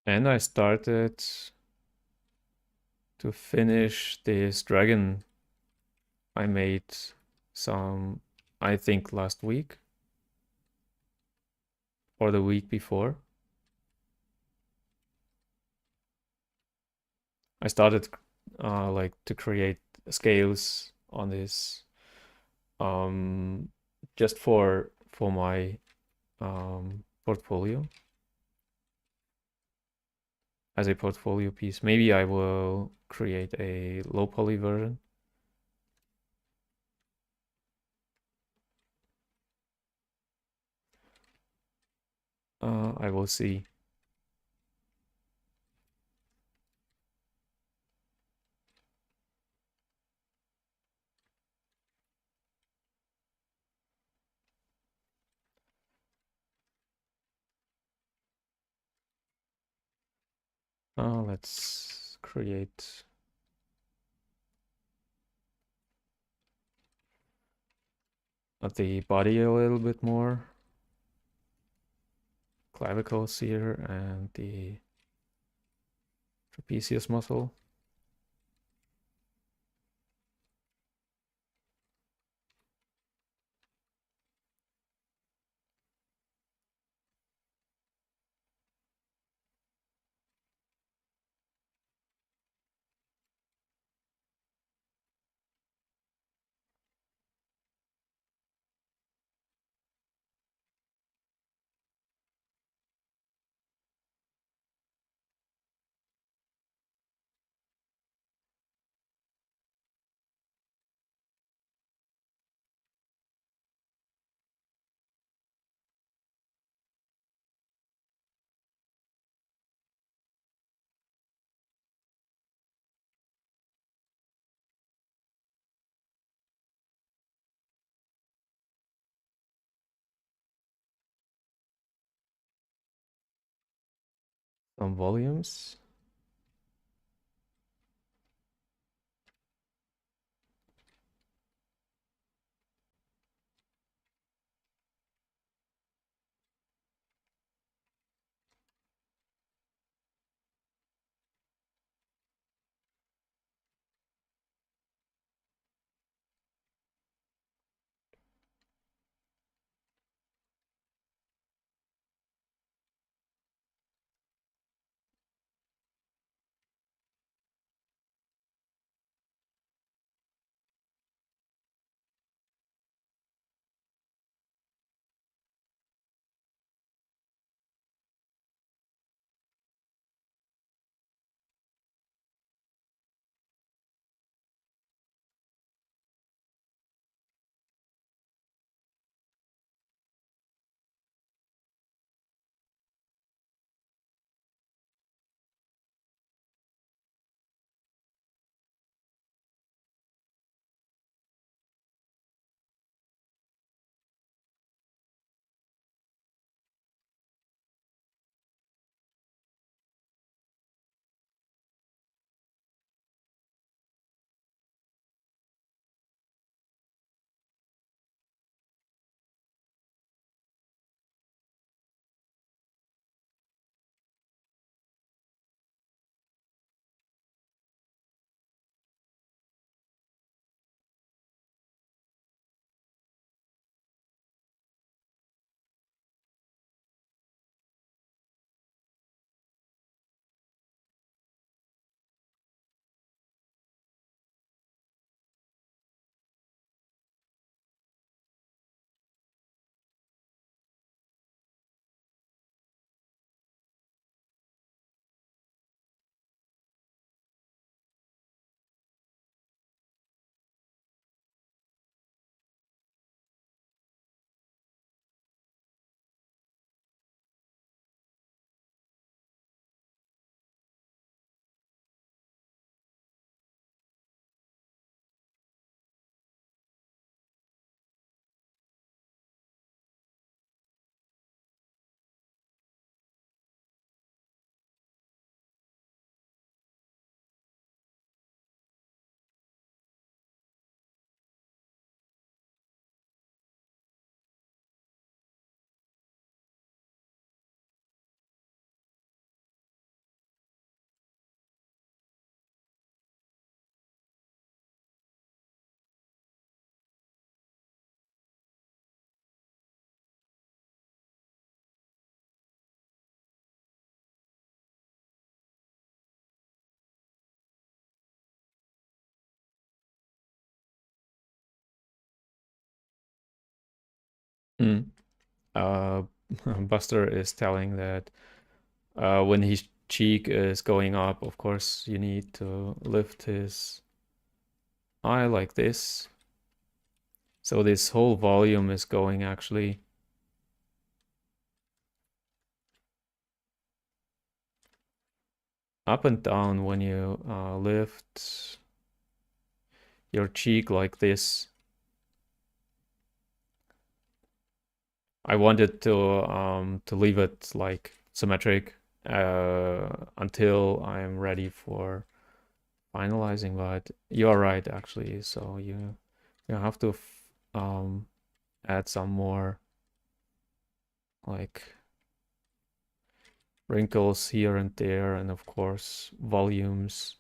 And I started to finish this dragon I made some, I think last week or the week before. I started like to create scales on this just for my portfolio as a portfolio piece. Maybe I will create a low poly version. I will see. Let's create the body a little bit more. Clavicles here and the trapezius muscle. Some volumes. Mm. Uh, Buster is telling that when his cheek is going up, of course, you need to lift his eye like this. So this whole volume is going actually up and down when you lift your cheek like this. I wanted to leave it like symmetric until I'm ready for finalizing, but you are right actually. So you have to add some more like wrinkles here and there, and of course volumes.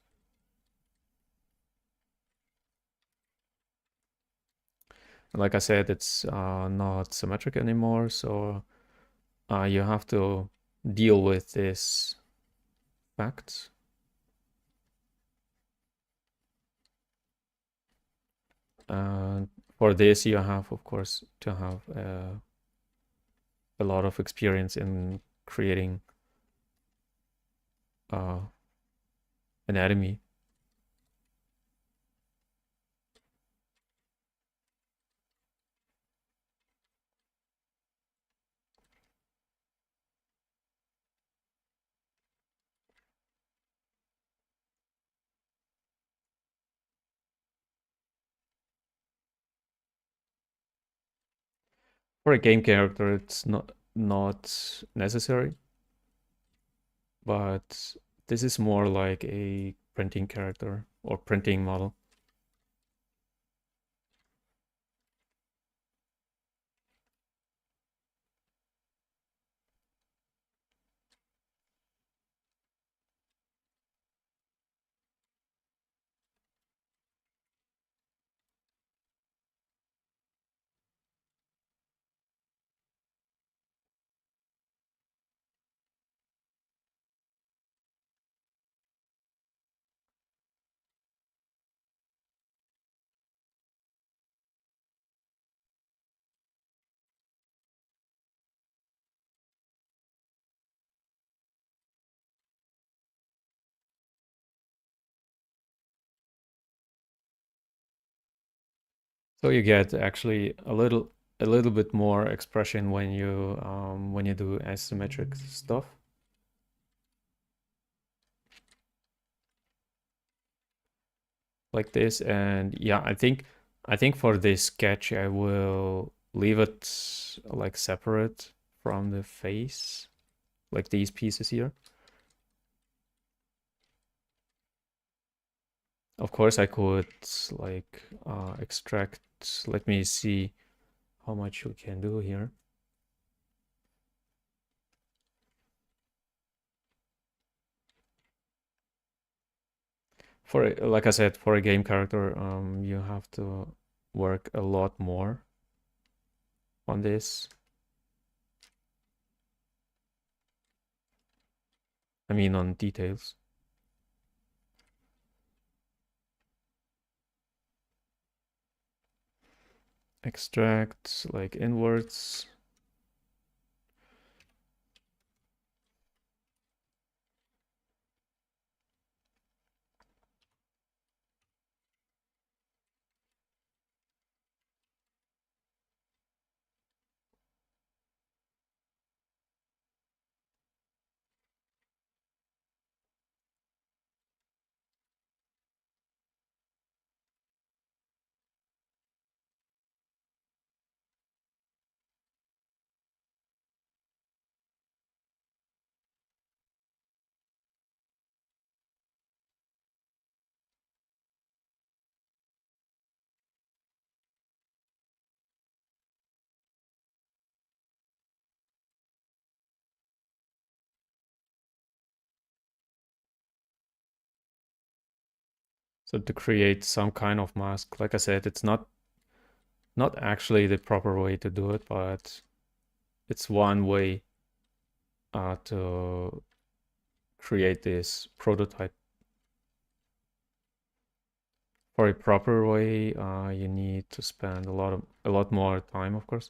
Like I said, it's not symmetric anymore, so you have to deal with this fact. And for this, you have, of course, to have a lot of experience in creating anatomy. For a game character, it's not necessary, but this is more like a printing character or printing model. So you get actually a little bit more expression when you do asymmetric stuff. Like this. And yeah, I think for this sketch I will leave it like separate from the face, like these pieces here. Of course I could like extract, let me see how much we can do here. For like I said, for a game character, you have to work a lot more on this. I mean, on details. Extract like inwards. So to create some kind of mask, like I said, it's not actually the proper way to do it, but it's one way to create this prototype. For a proper way, you need to spend a lot more time, of course.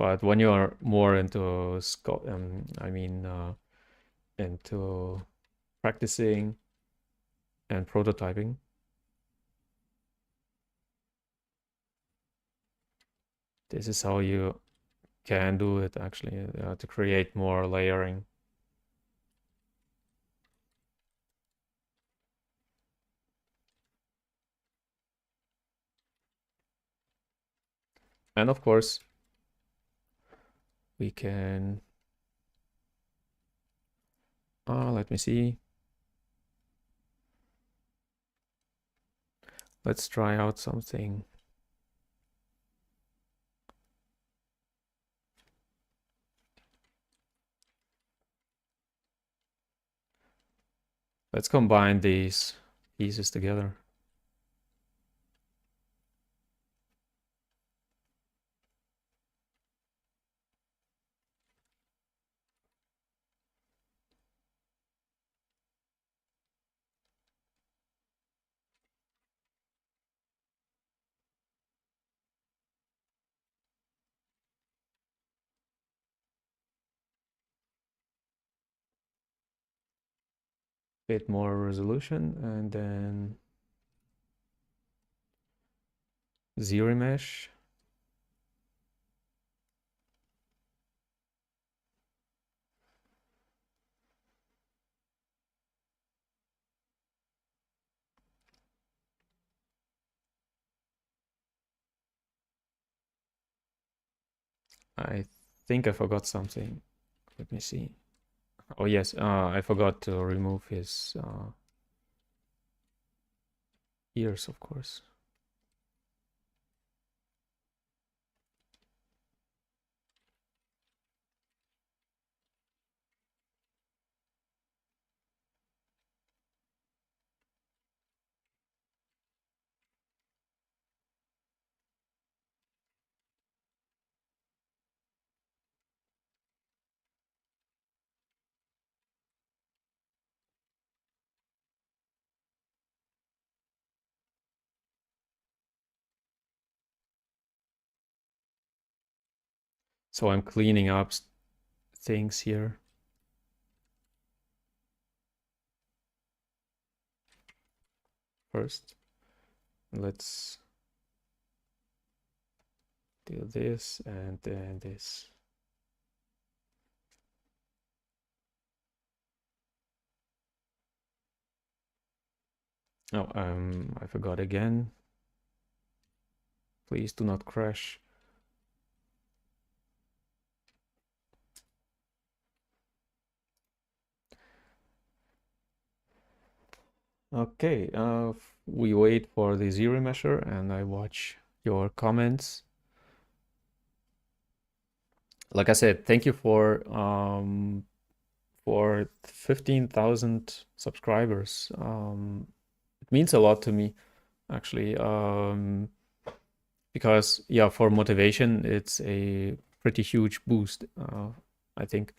But when you are more into into practicing and prototyping, this is how you can do it actually, to create more layering. And of course, we can, let me see. Let's try out something. Let's combine these pieces together. Bit more resolution, and then zero mesh. I think I forgot something. Let me see. Oh yes, I forgot to remove his ears, of course. So I'm cleaning up things here. First, let's do this and then this. Oh, I forgot again. Please do not crash. Okay, we wait for the zero measure and I watch your comments. Like I said, thank you for 15,000 subscribers. It means a lot to me, actually, because yeah, for motivation, it's a pretty huge boost, I think.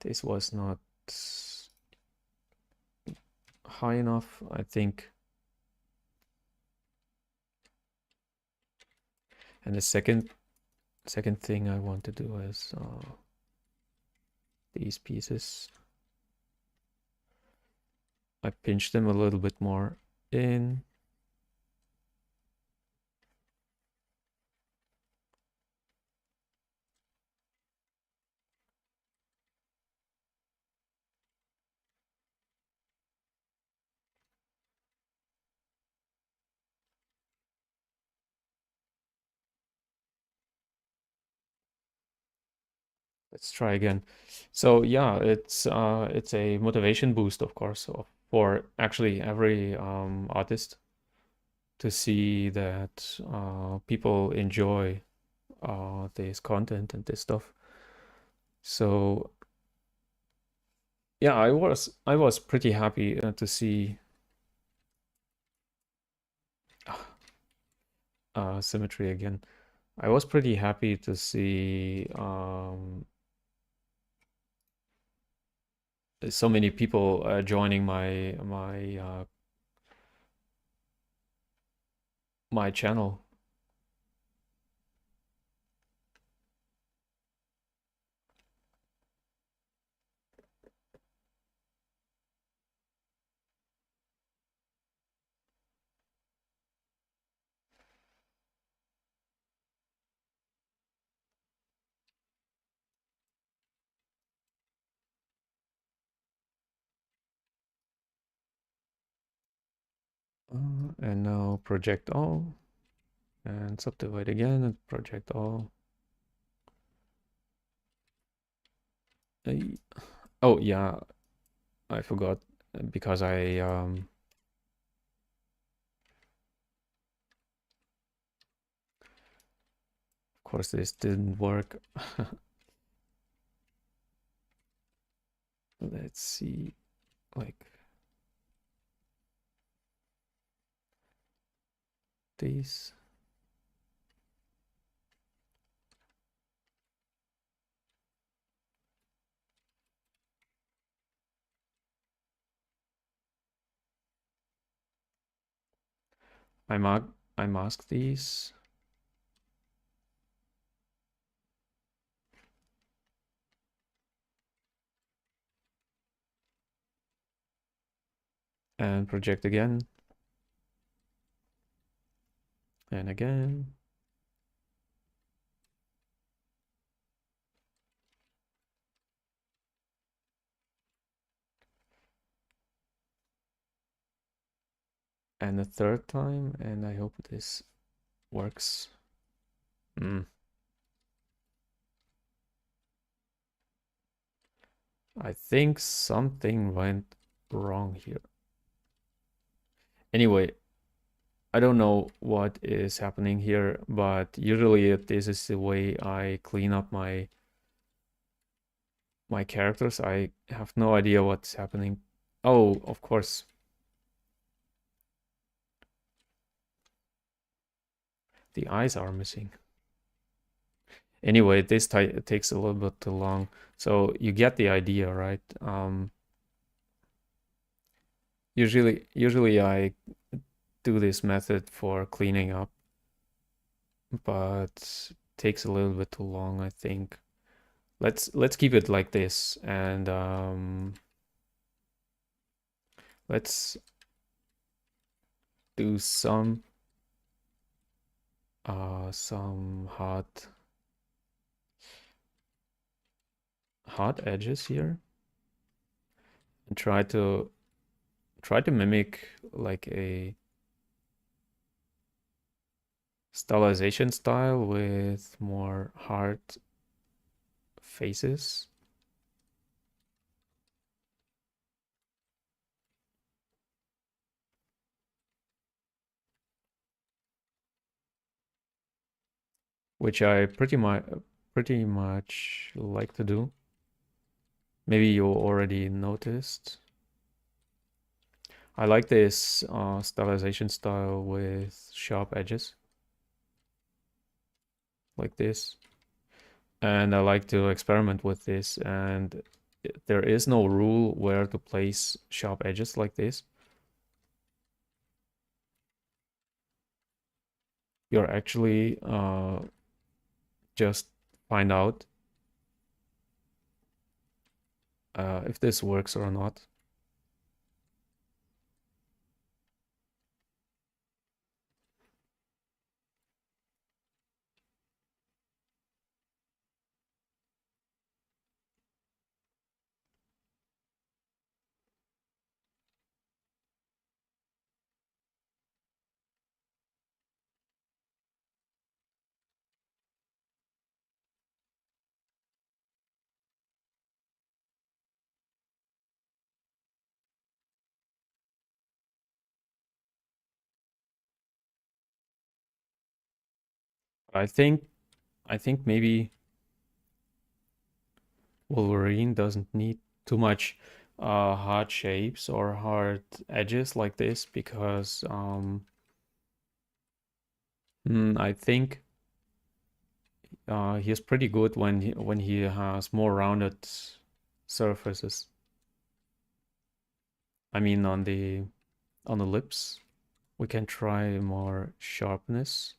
This was not high enough, I think. And the second thing I want to do is these pieces. I pinch them a little bit more in. Let's try again. So yeah, it's a motivation boost, of course, for actually every artist to see that people enjoy this content and this stuff. So yeah, I was pretty happy to see symmetry again. I was pretty happy to see so many people joining my my channel. And now project all, and subdivide again and project all. Oh yeah, I forgot because of course this didn't work. Let's see, like this. I mask these. And project again. And again. And a third time, and I hope this works. I think something went wrong here. Anyway, I don't know what is happening here, but usually this is the way I clean up my characters. I have no idea what's happening. Oh, of course. The eyes are missing. Anyway, this takes a little bit too long. So you get the idea, right? Usually I do this method for cleaning up, but takes a little bit too long, I think. Let's keep it like this, and let's do some hot edges here, and try to mimic like a stylization style with more hard faces. Which I pretty much like to do. Maybe you already noticed. I like this stylization style with sharp edges, like this. And I like to experiment with this, and there is no rule where to place sharp edges like this. You're actually just find out if this works or not. I think maybe Wolverine doesn't need too much hard shapes or hard edges like this, because I think he's pretty good when he has more rounded surfaces. I mean on the lips. We can try more sharpness.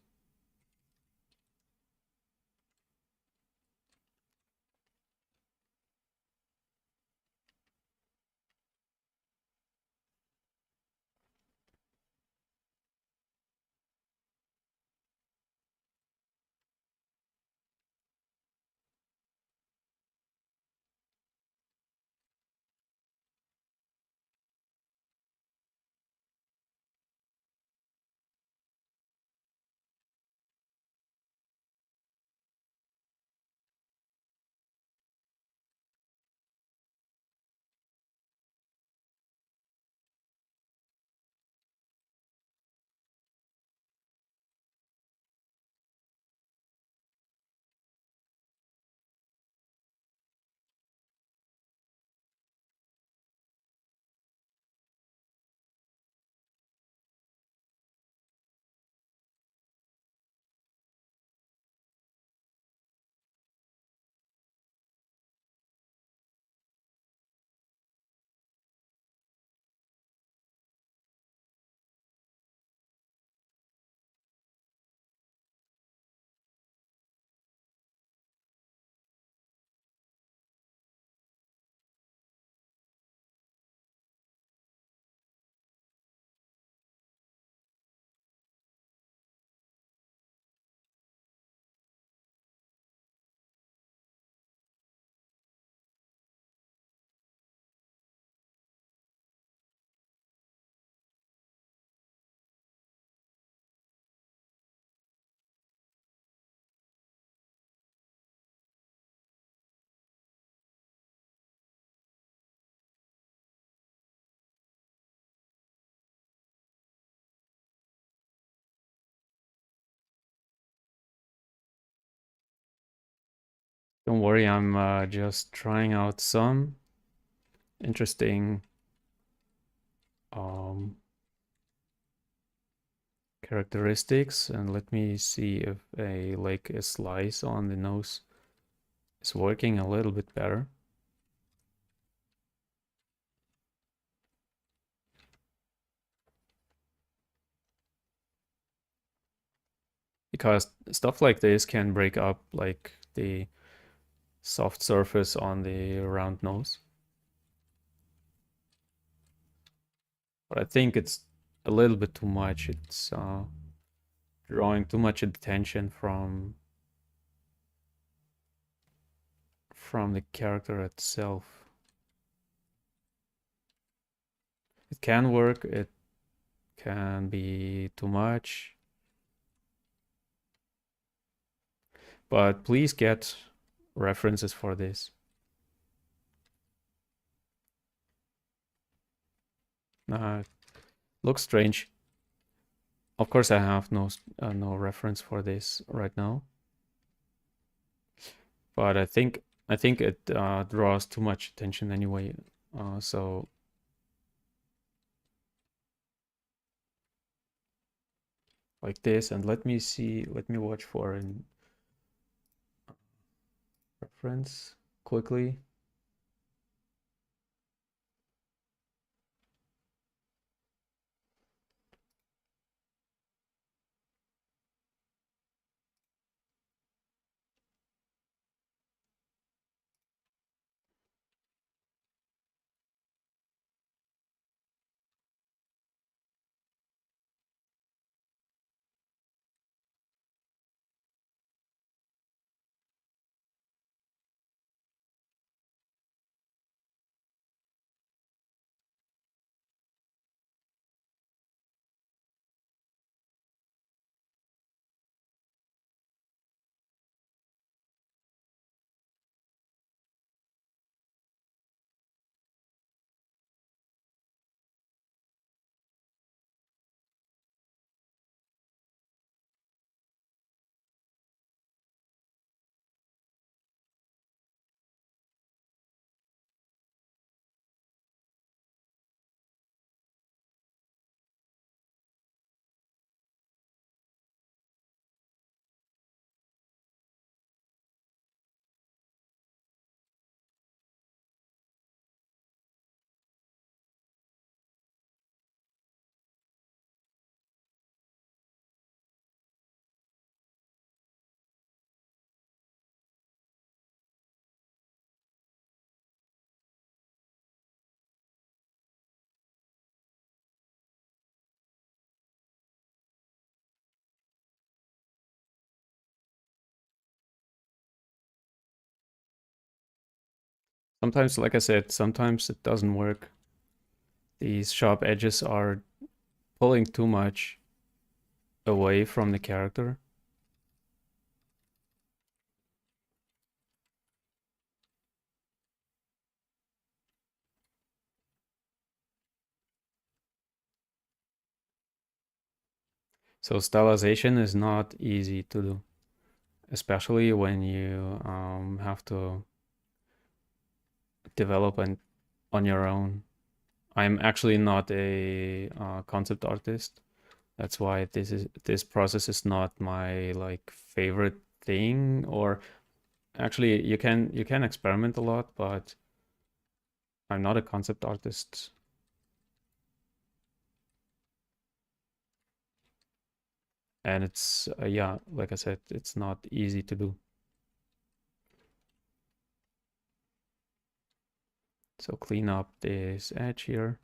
Don't worry, I'm just trying out some interesting um, characteristics, and let me see if a slice on the nose is working a little bit better. Because stuff like this can break up like the soft surface on the round nose. But I think it's a little bit too much. It's drawing too much attention from the character itself. It can work, it can be too much. But please get references for this. Looks strange. Of course, I have no reference for this right now. But I think it draws too much attention anyway. So like this, and let me watch for an reference quickly. Sometimes, like I said, sometimes it doesn't work. These sharp edges are pulling too much away from the character. So stylization is not easy to do, especially when you have to develop on your own. I'm actually not a concept artist. That's why this process is not my like favorite thing. Or actually, you can experiment a lot, but I'm not a concept artist. And it's yeah, like I said, it's not easy to do. So clean up this edge here.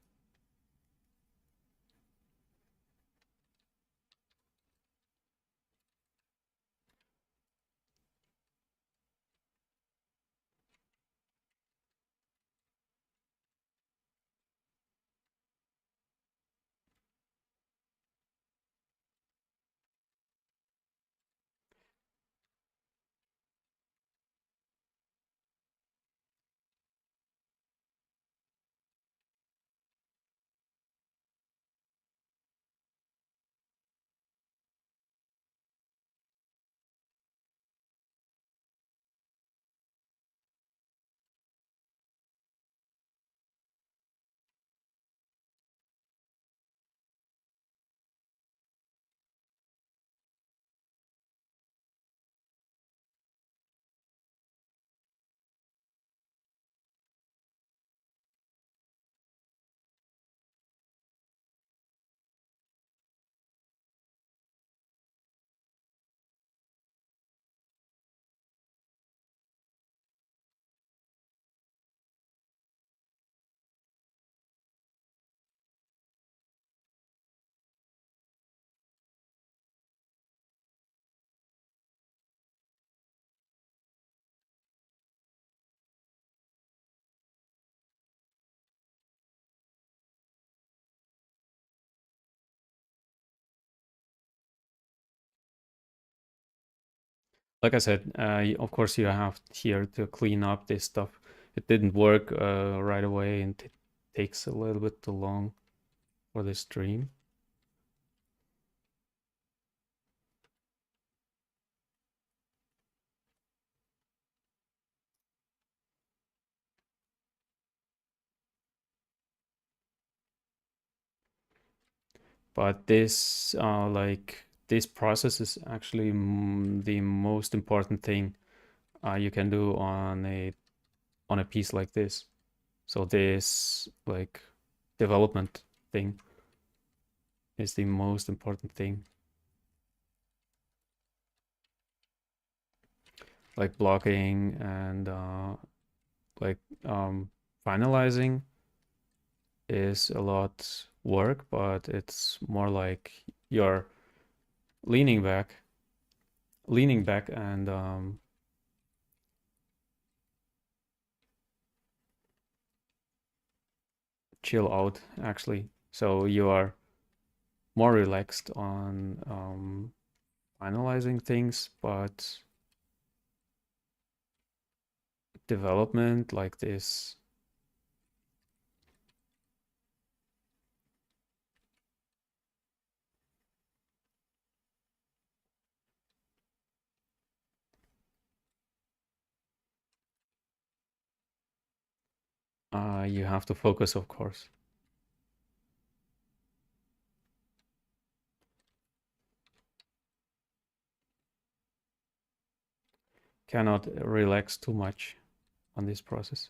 Like I said, of course you have here to clean up this stuff. It didn't work right away, and it takes a little bit too long for this stream. But this like this process is actually the most important thing you can do on a piece like this. So this like development thing is the most important thing. Like blocking and like finalizing is a lot work, but it's more like you're leaning back, leaning back and chill out actually. So you are more relaxed on finalizing things, but development like this. You have to focus, of course. Cannot relax too much on this process.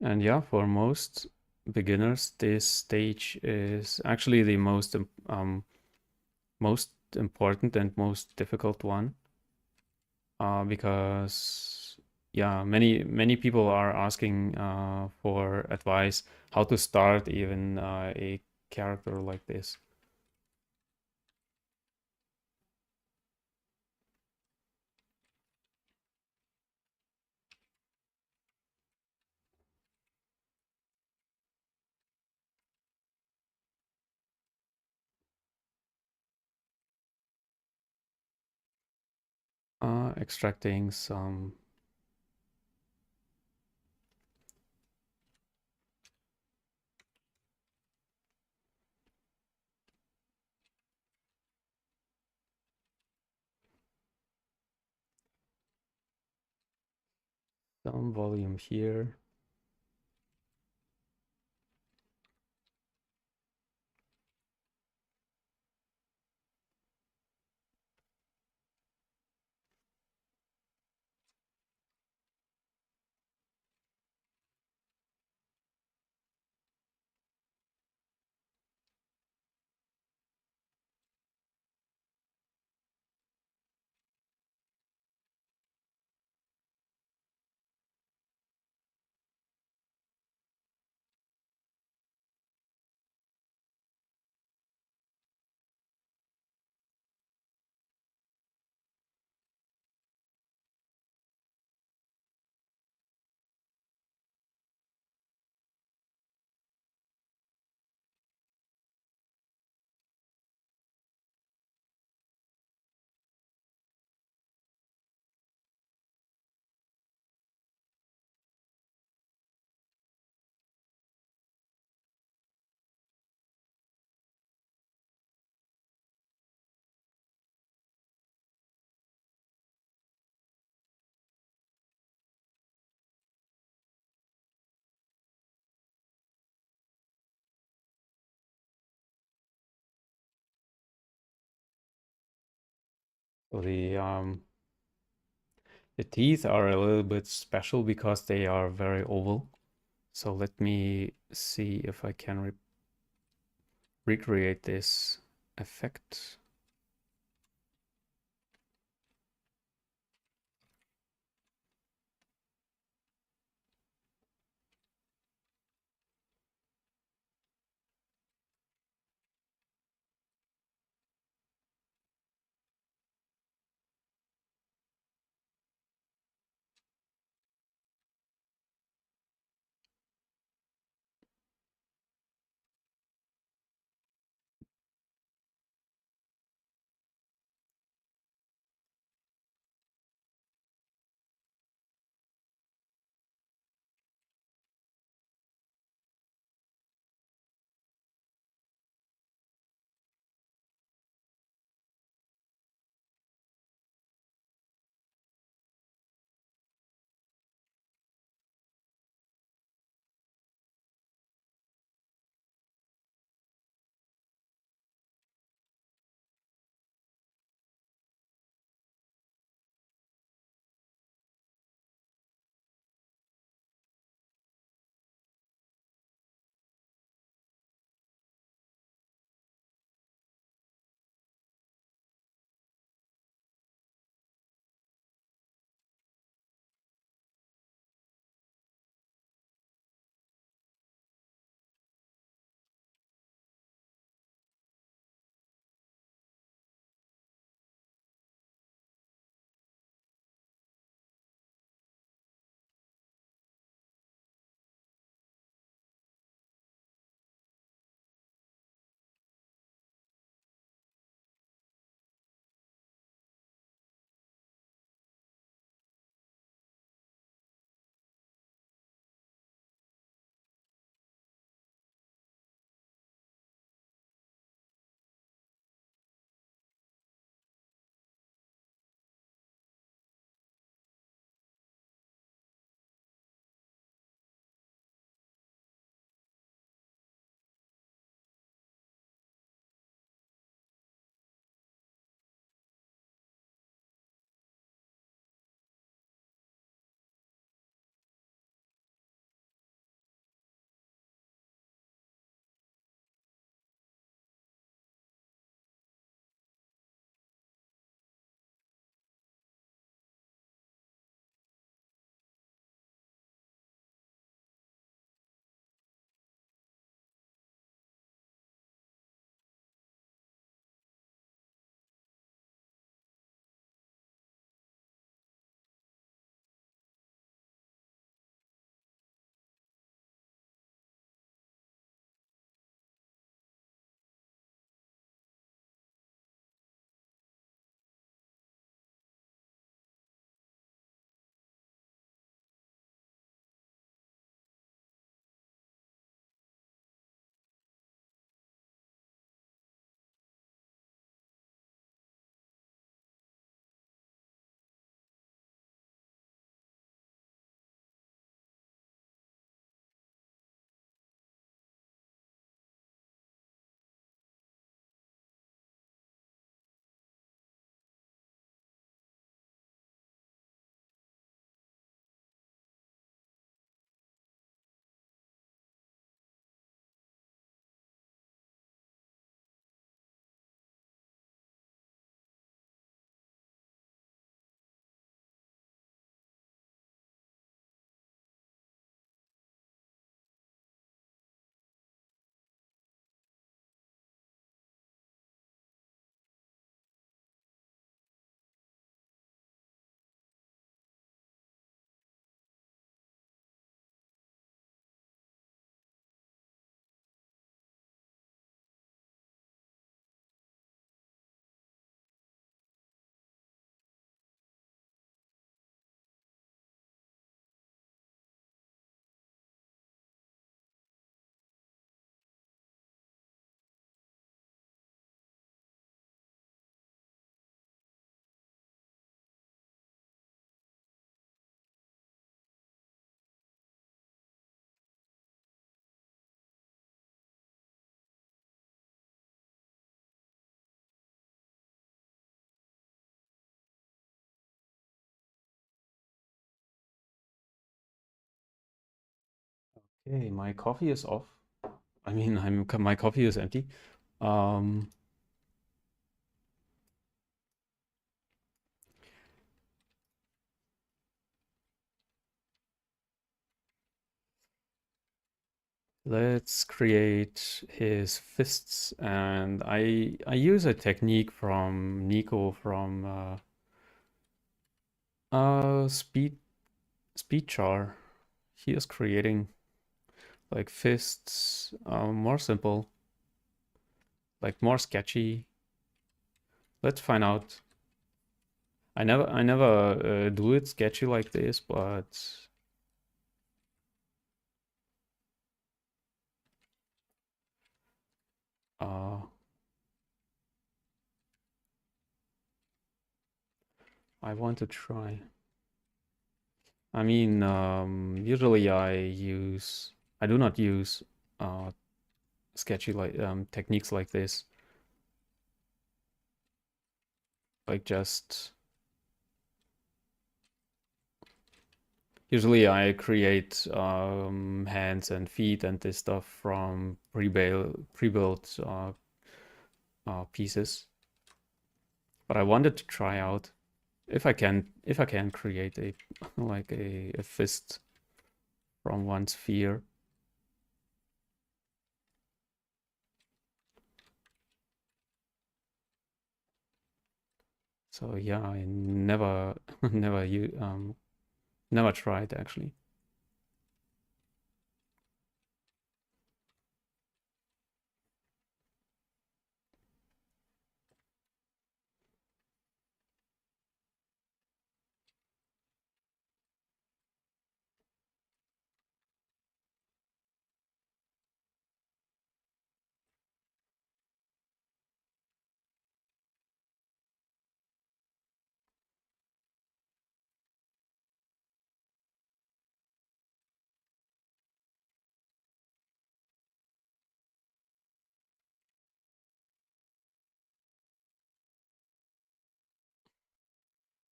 And yeah, for most beginners, this stage is actually the most important and most difficult one, because yeah, many people are asking for advice how to start even a character like this. Extracting some volume here. So the teeth are a little bit special because they are very oval. So let me see if I can recreate this effect. Okay, my coffee is off. I mean, my coffee is empty. Um, let's create his fists, and I use a technique from Nico from Speedchar. He is creating like fists, more simple, like more sketchy. Let's find out. I never do it sketchy like this, but uh, I want to try. I mean, usually I do not use uh, sketchy like techniques like this. Like just usually I create hands and feet and this stuff from pre-built pieces. But I wanted to try out if I can create a like a fist from one sphere. So yeah, I never never tried actually.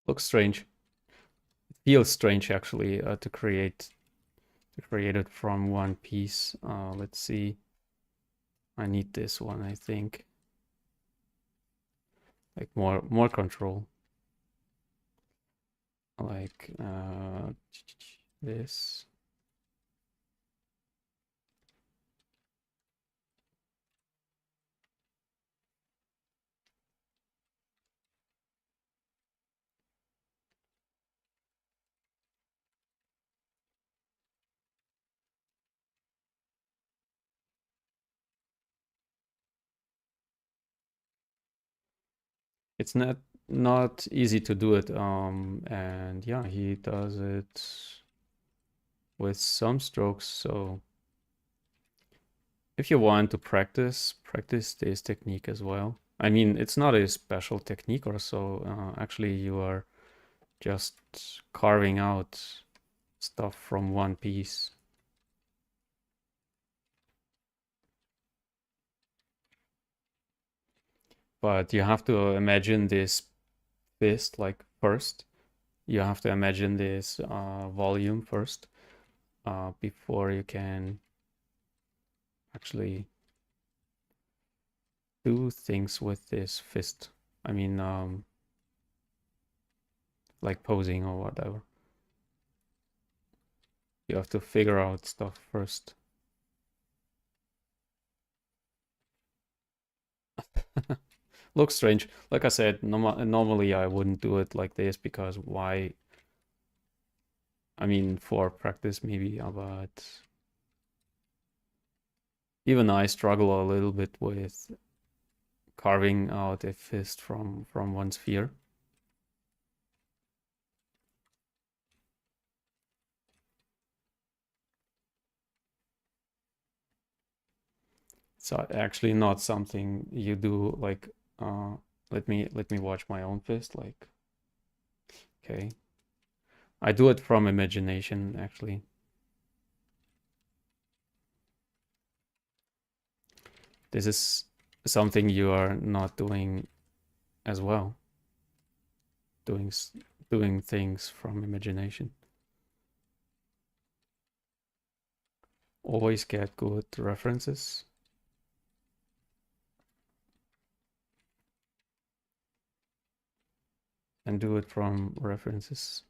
Looks strange. It feels strange actually to create it from one piece. Let's see. I need this one, I think. Like more control. Like this. It's not easy to do it. And yeah, he does it with some strokes. So if you want to practice this technique as well. I mean, it's not a special technique or so. Actually, you are just carving out stuff from one piece. But you have to imagine this fist like first. You have to imagine this volume first before you can actually do things with this fist. I mean, like posing or whatever. You have to figure out stuff first. Looks strange. Like I said, normally I wouldn't do it like this because why? I mean, for practice maybe, but even I struggle a little bit with carving out a fist from one sphere. It's actually not something you do like let me watch my own fist like okay. I do it from imagination actually. This is something you are not doing as well. Doing doing things from imagination. always get good references. And do it from references.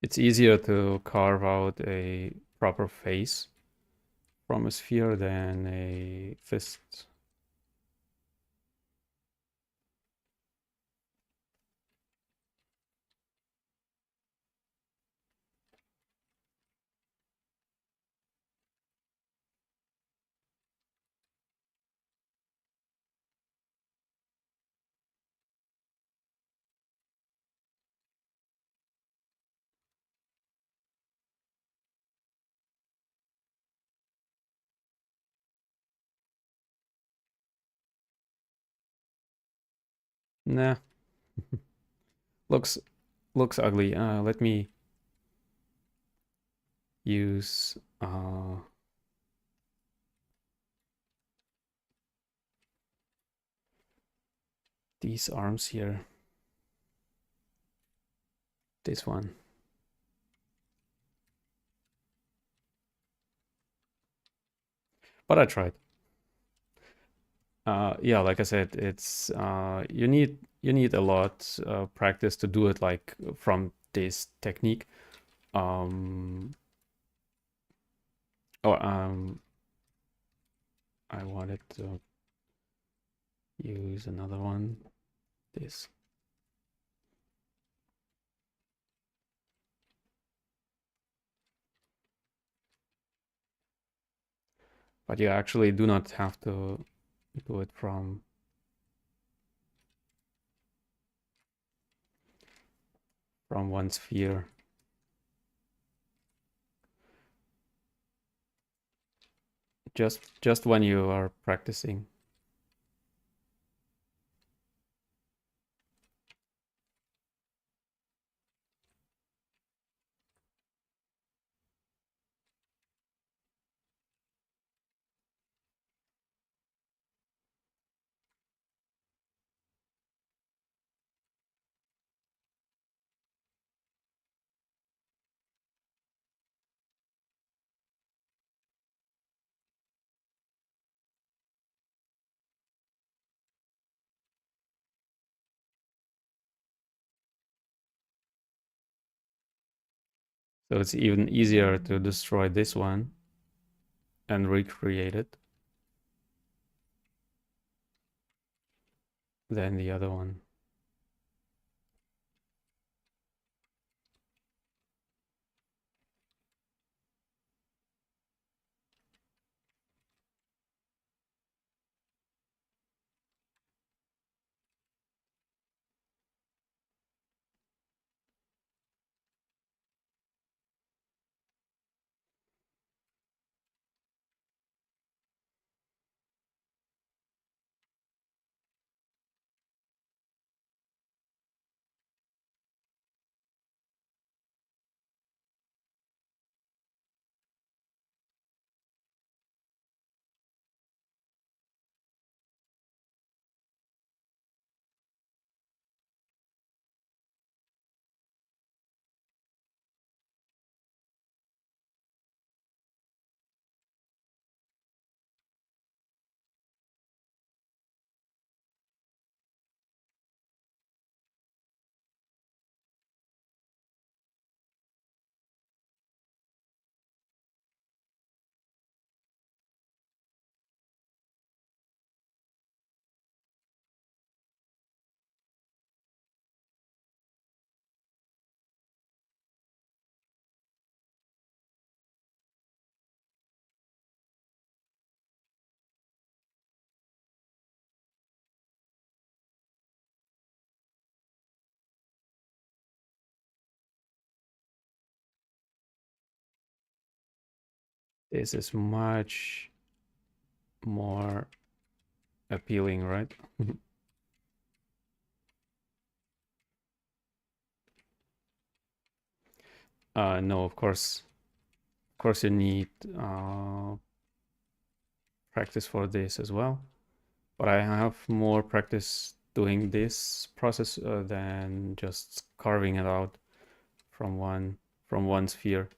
It's easier to carve out a proper face from a sphere than a fist. Nah, looks ugly. Let me use these arms here. This one. But I tried. Yeah, like I said, it's you need a lot practice to do it like from this technique. Or I wanted to use another one. This. But you actually do not have to do it from one sphere. Just when you are practicing. So it's even easier to destroy this one and recreate it than the other one. This is much more appealing, right? No, of course you need practice for this as well. But I have more practice doing this process than just carving it out from one sphere.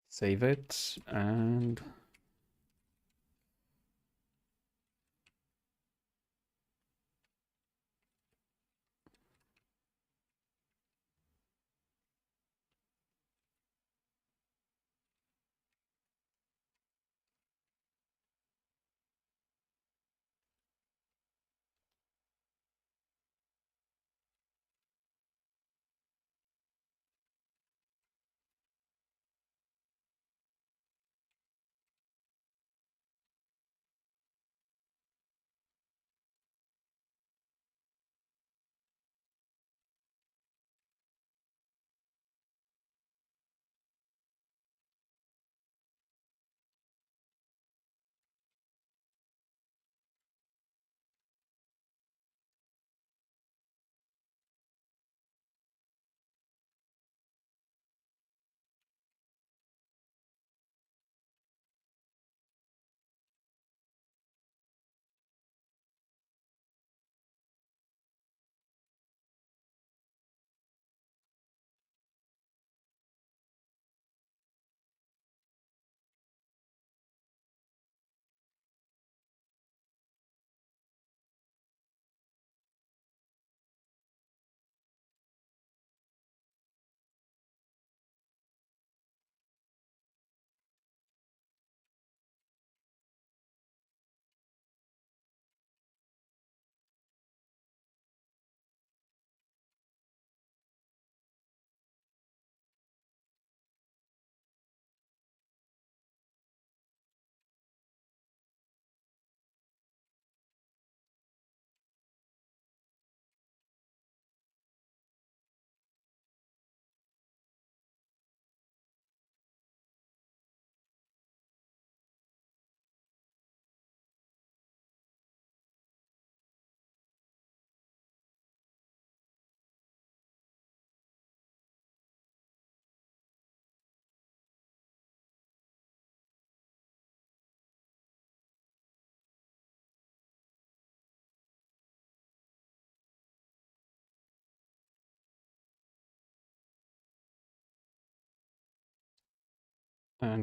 Save it and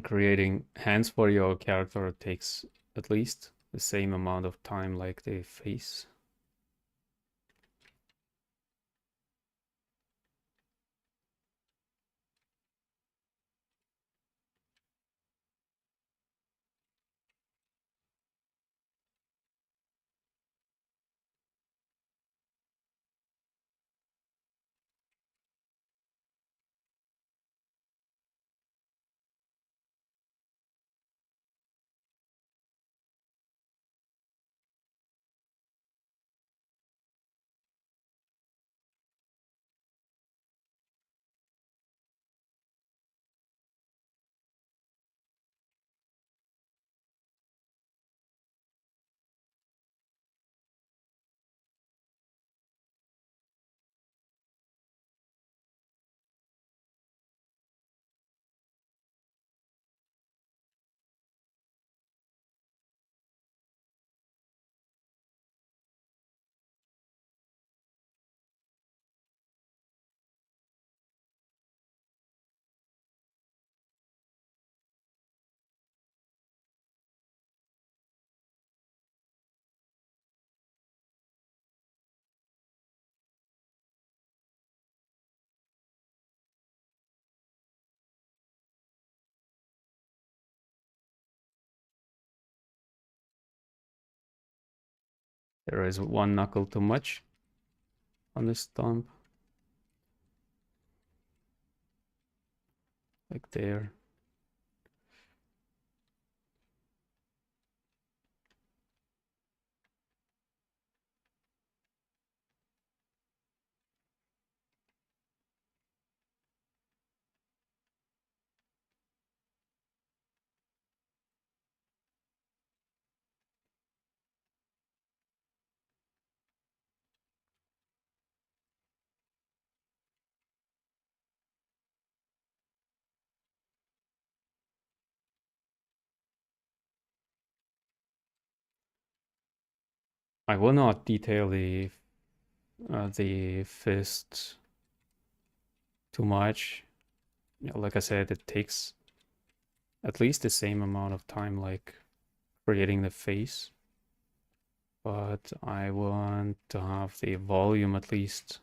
creating hands for your character takes at least the same amount of time like the face. There is one knuckle too much on this stump, like there. I will not detail the fist too much. Like I said, it takes at least the same amount of time like creating the face, but I want to have the volume at least.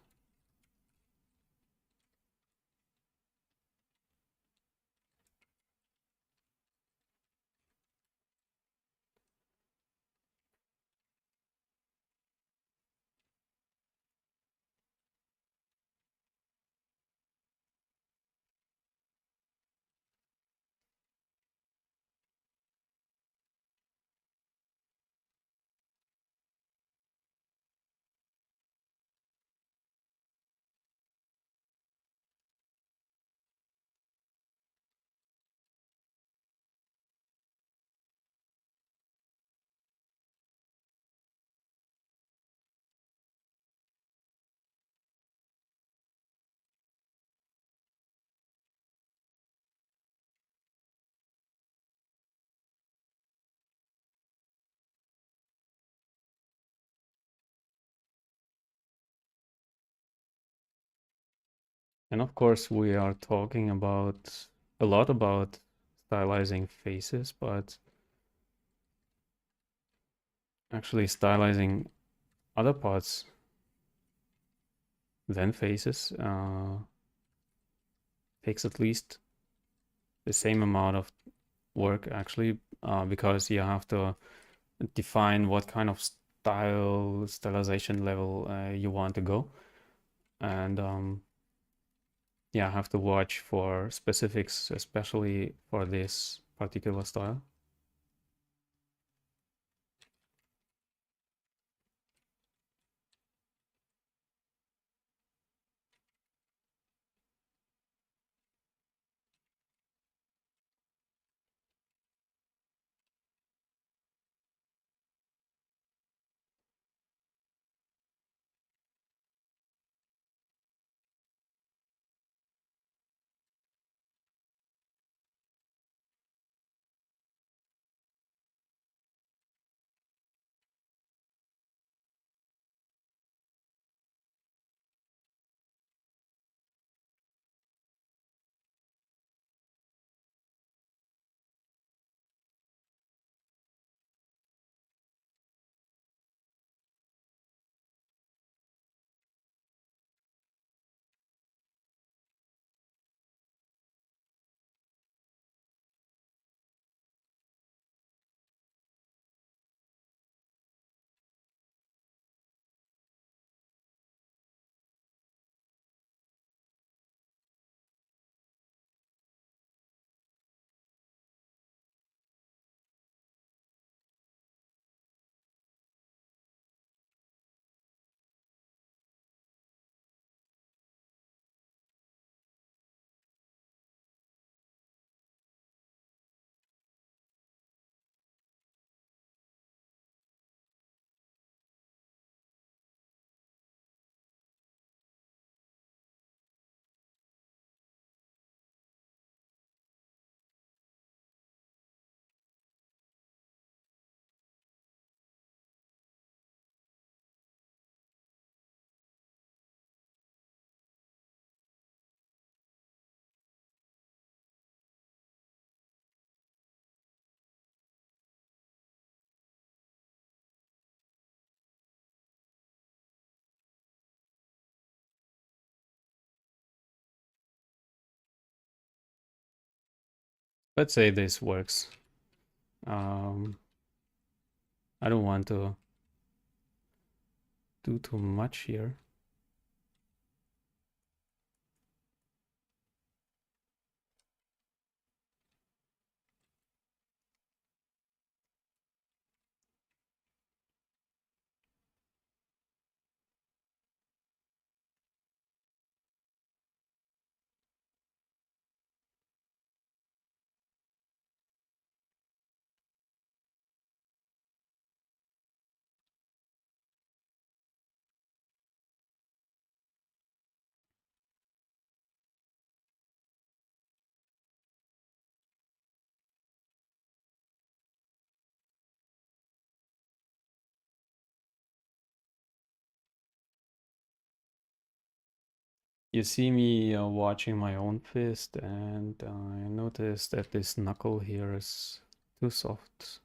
And of course, we are talking about a lot about stylizing faces, but actually stylizing other parts than faces takes at least the same amount of work actually, because you have to define what kind of stylization level you want to go, and yeah, I have to watch for specifics, especially for this particular style. Let's say this works. Um, I don't want to do too much here. You see me watching my own fist, and I noticed that this knuckle here is too soft.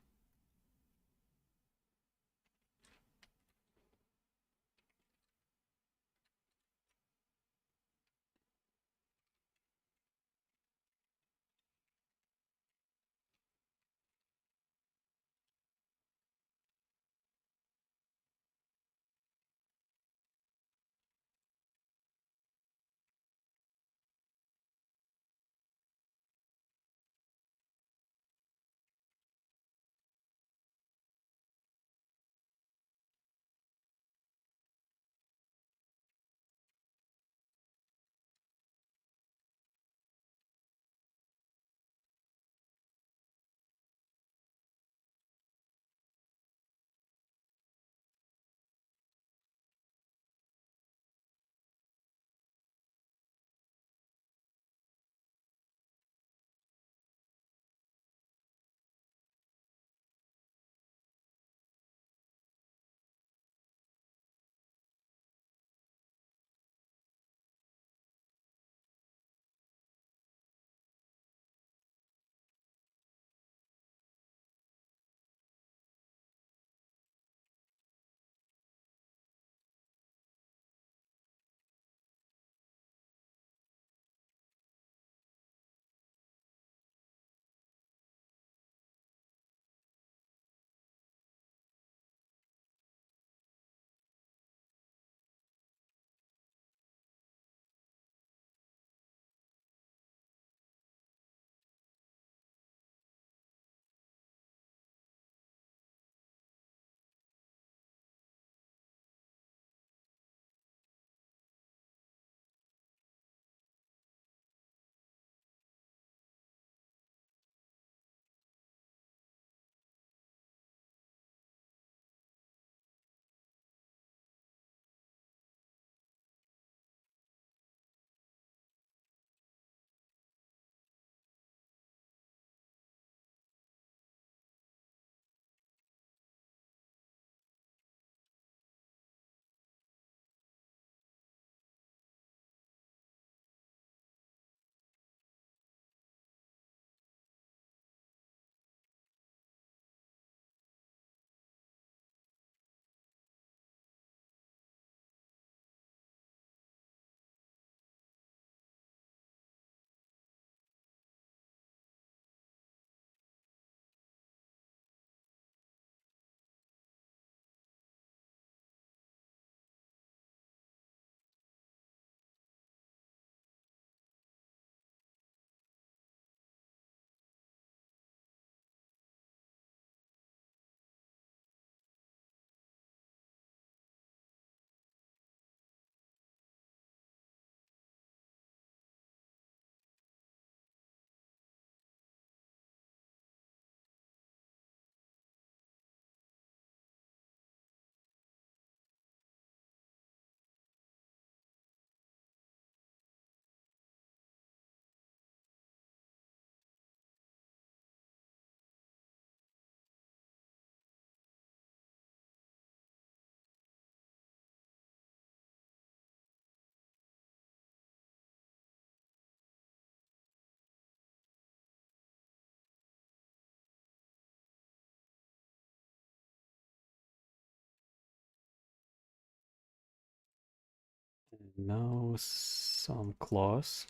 And now some claws.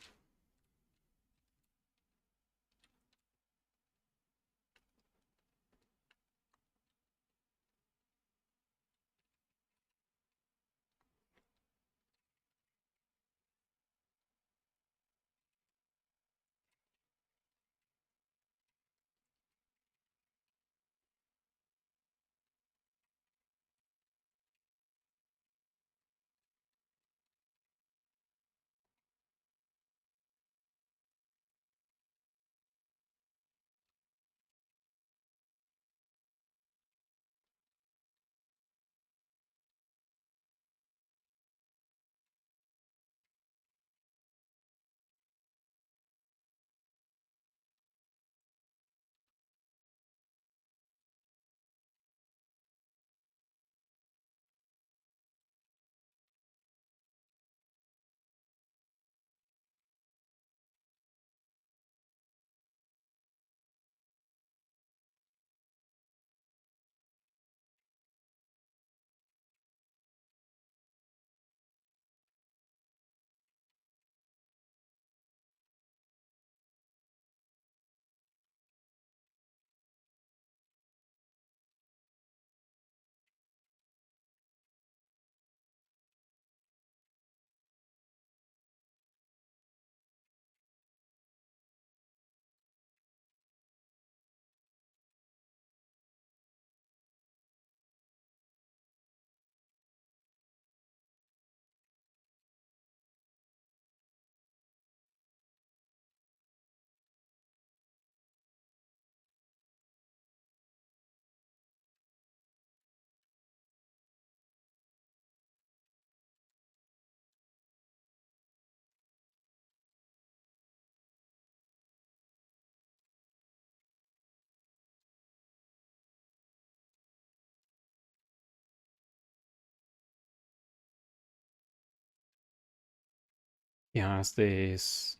he has these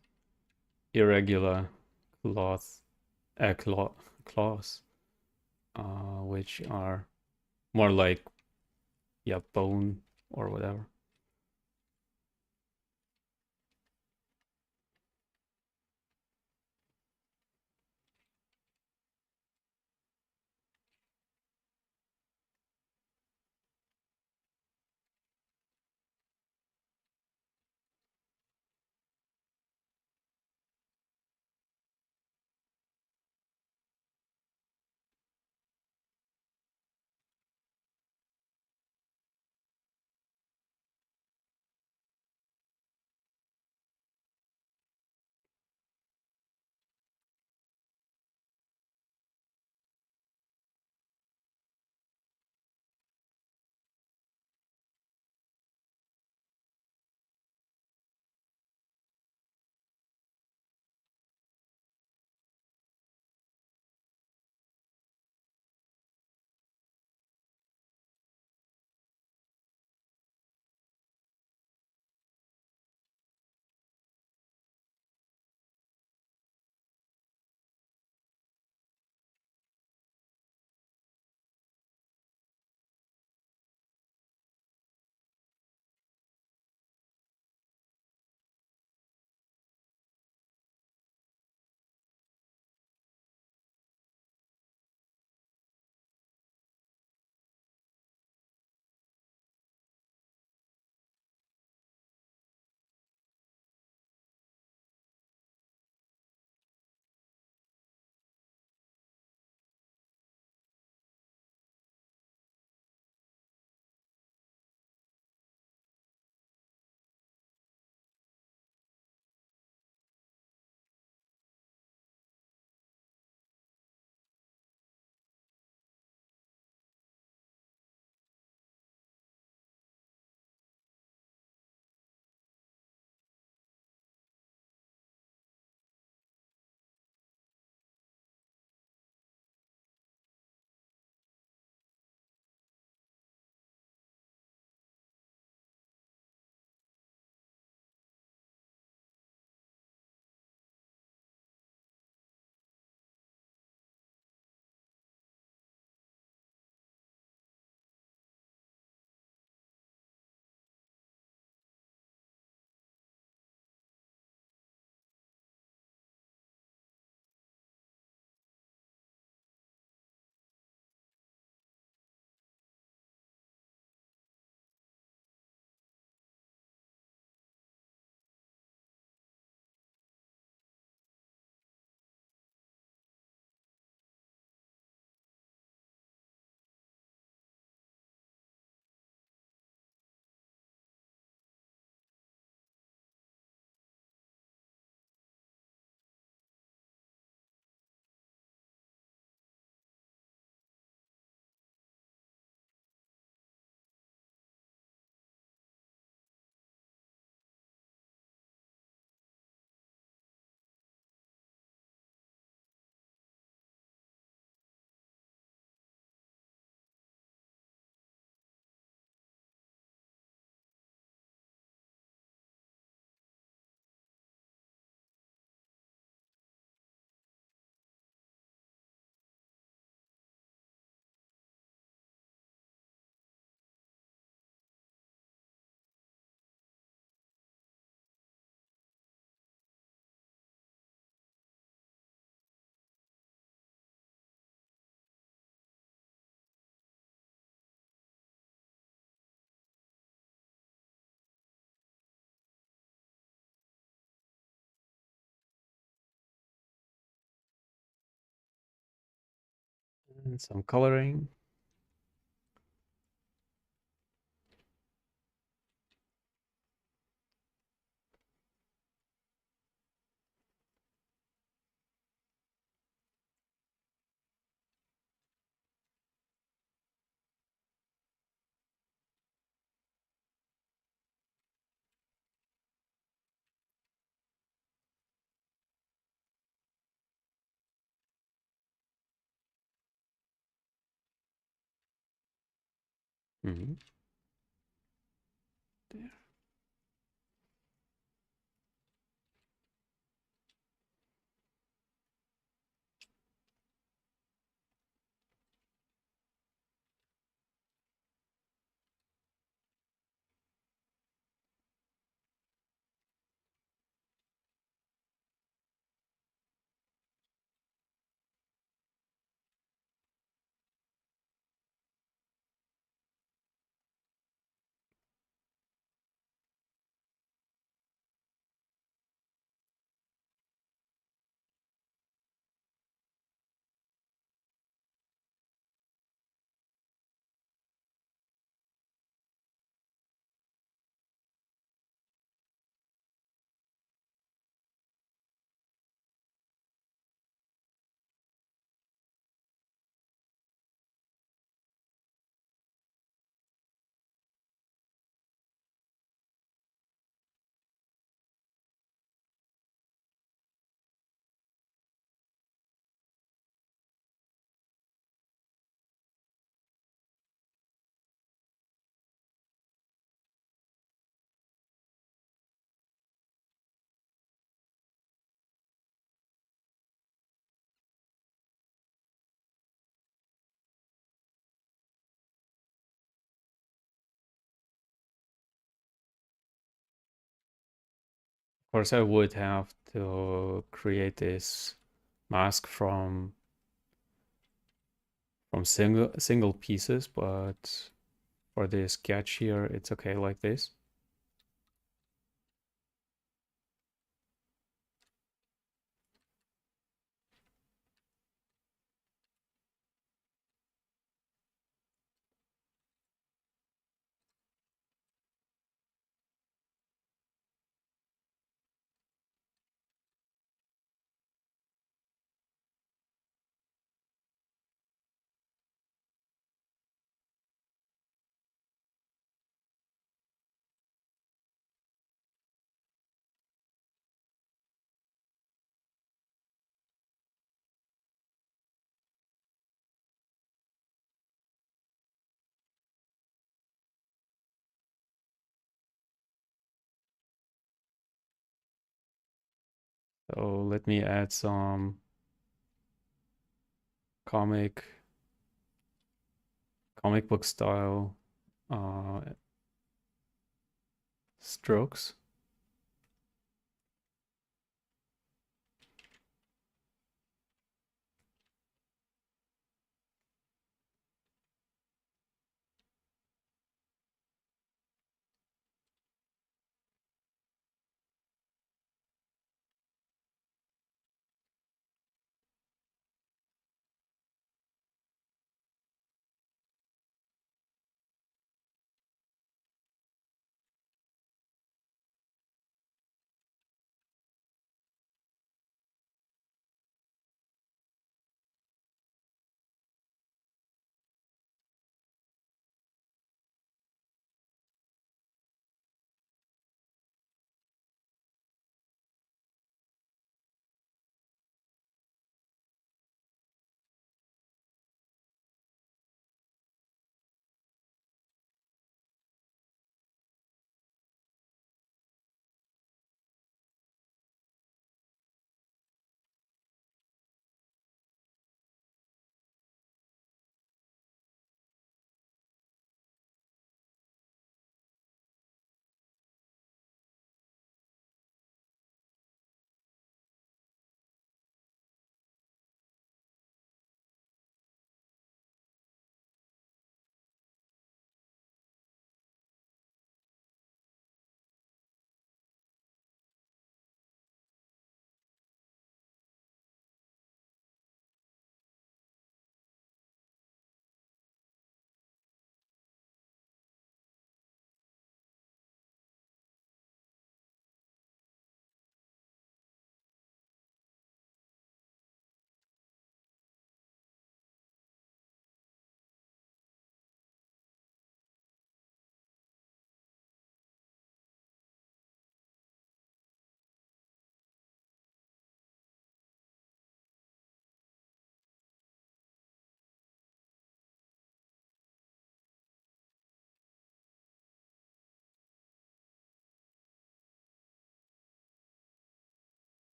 irregular cloth, claws, which are more like, yeah, bone or whatever. And some coloring. Mm-hmm. There. course, I would have to create this mask from single pieces, but for this sketch here, it's okay like this. So let me add some comic book style strokes.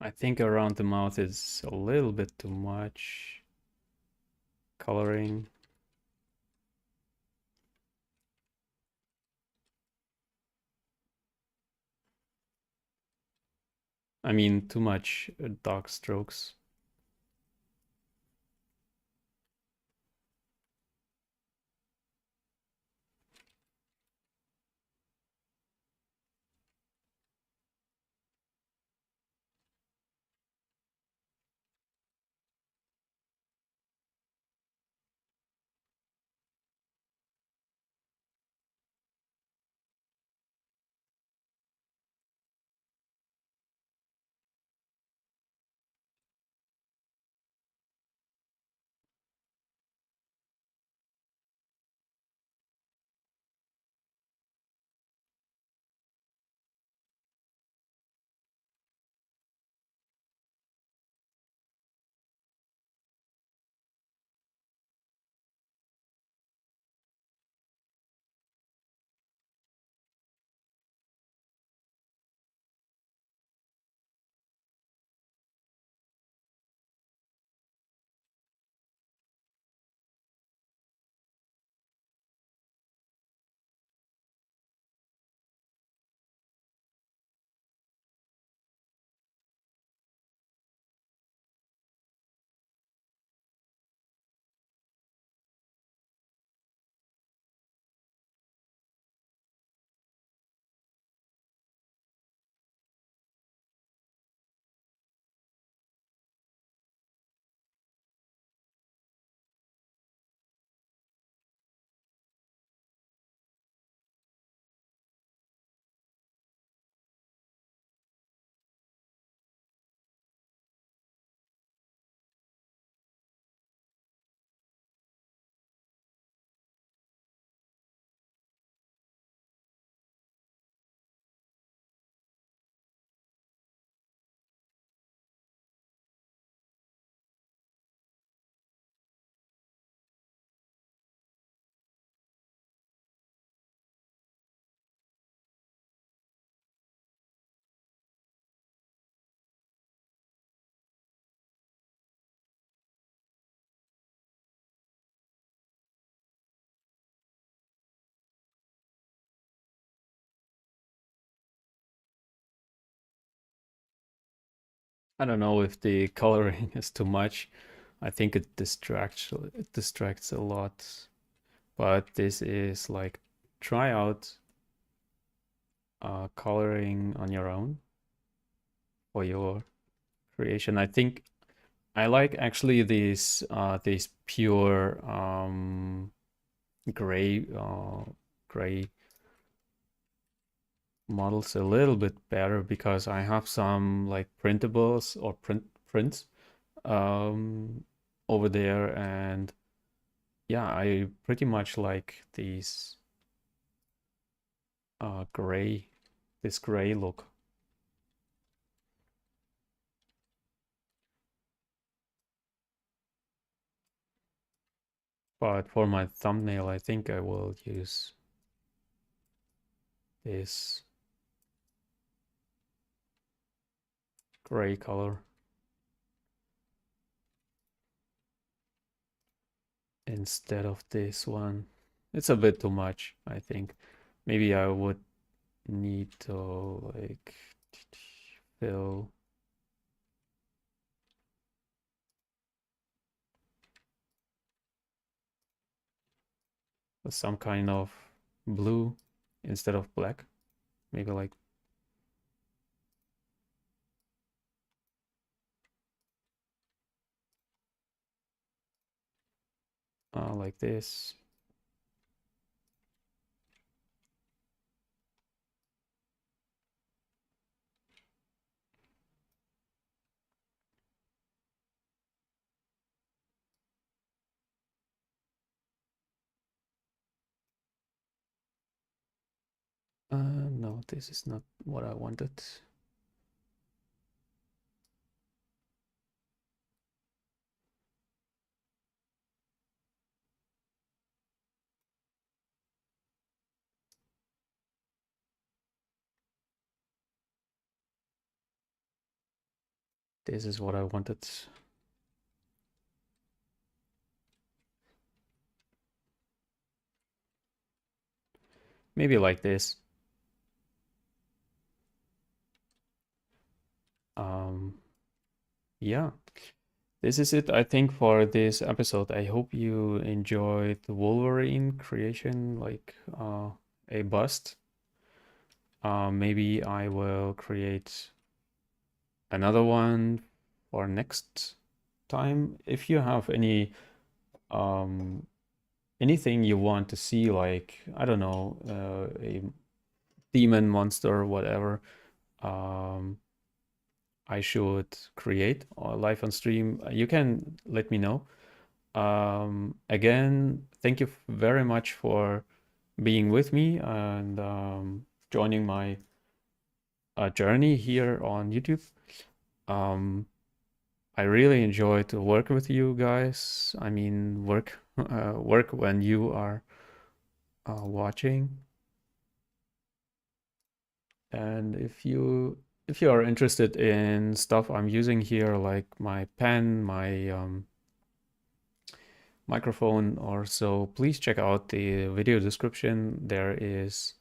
I think around the mouth is a little bit too much coloring. I mean, too much dark strokes. I don't know if the coloring is too much. I think it distracts a lot. But this is like try out coloring on your own for your creation. I think I like actually these pure gray models a little bit better because I have some like printables or prints um, over there, and yeah, I pretty much like these gray, this gray look. But for my thumbnail, I think I will use this gray color instead of this one. It's a bit too much, I think. Maybe I would need to like fill with some kind of blue instead of black. Maybe like this. No, this is not what I wanted. This is what I wanted. Maybe like this. Yeah, this is it, I think, for this episode. I hope you enjoyed the Wolverine creation, like a bust. Maybe I will create another one for next time. If you have any anything you want to see, like I don't know, a demon monster or whatever, I should create live on stream, you can let me know. Again, thank you very much for being with me and joining my journey here on YouTube. I really enjoy to work with you guys. I mean, work work when you are watching. And if you are interested in stuff I'm using here, like my pen, my microphone or so, please check out the video description. There is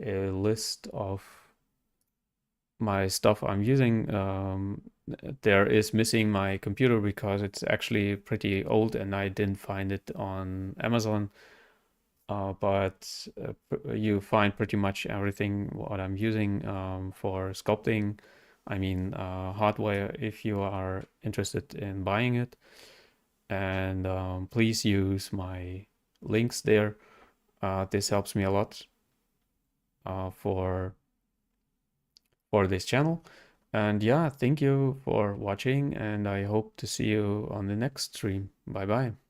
a list of my stuff I'm using. There is missing my computer because it's actually pretty old and I didn't find it on Amazon. But you find pretty much everything what I'm using for sculpting. I mean, hardware if you are interested in buying it. And please use my links there. This helps me a lot for this channel. And yeah, thank you for watching, and I hope to see you on the next stream. Bye bye.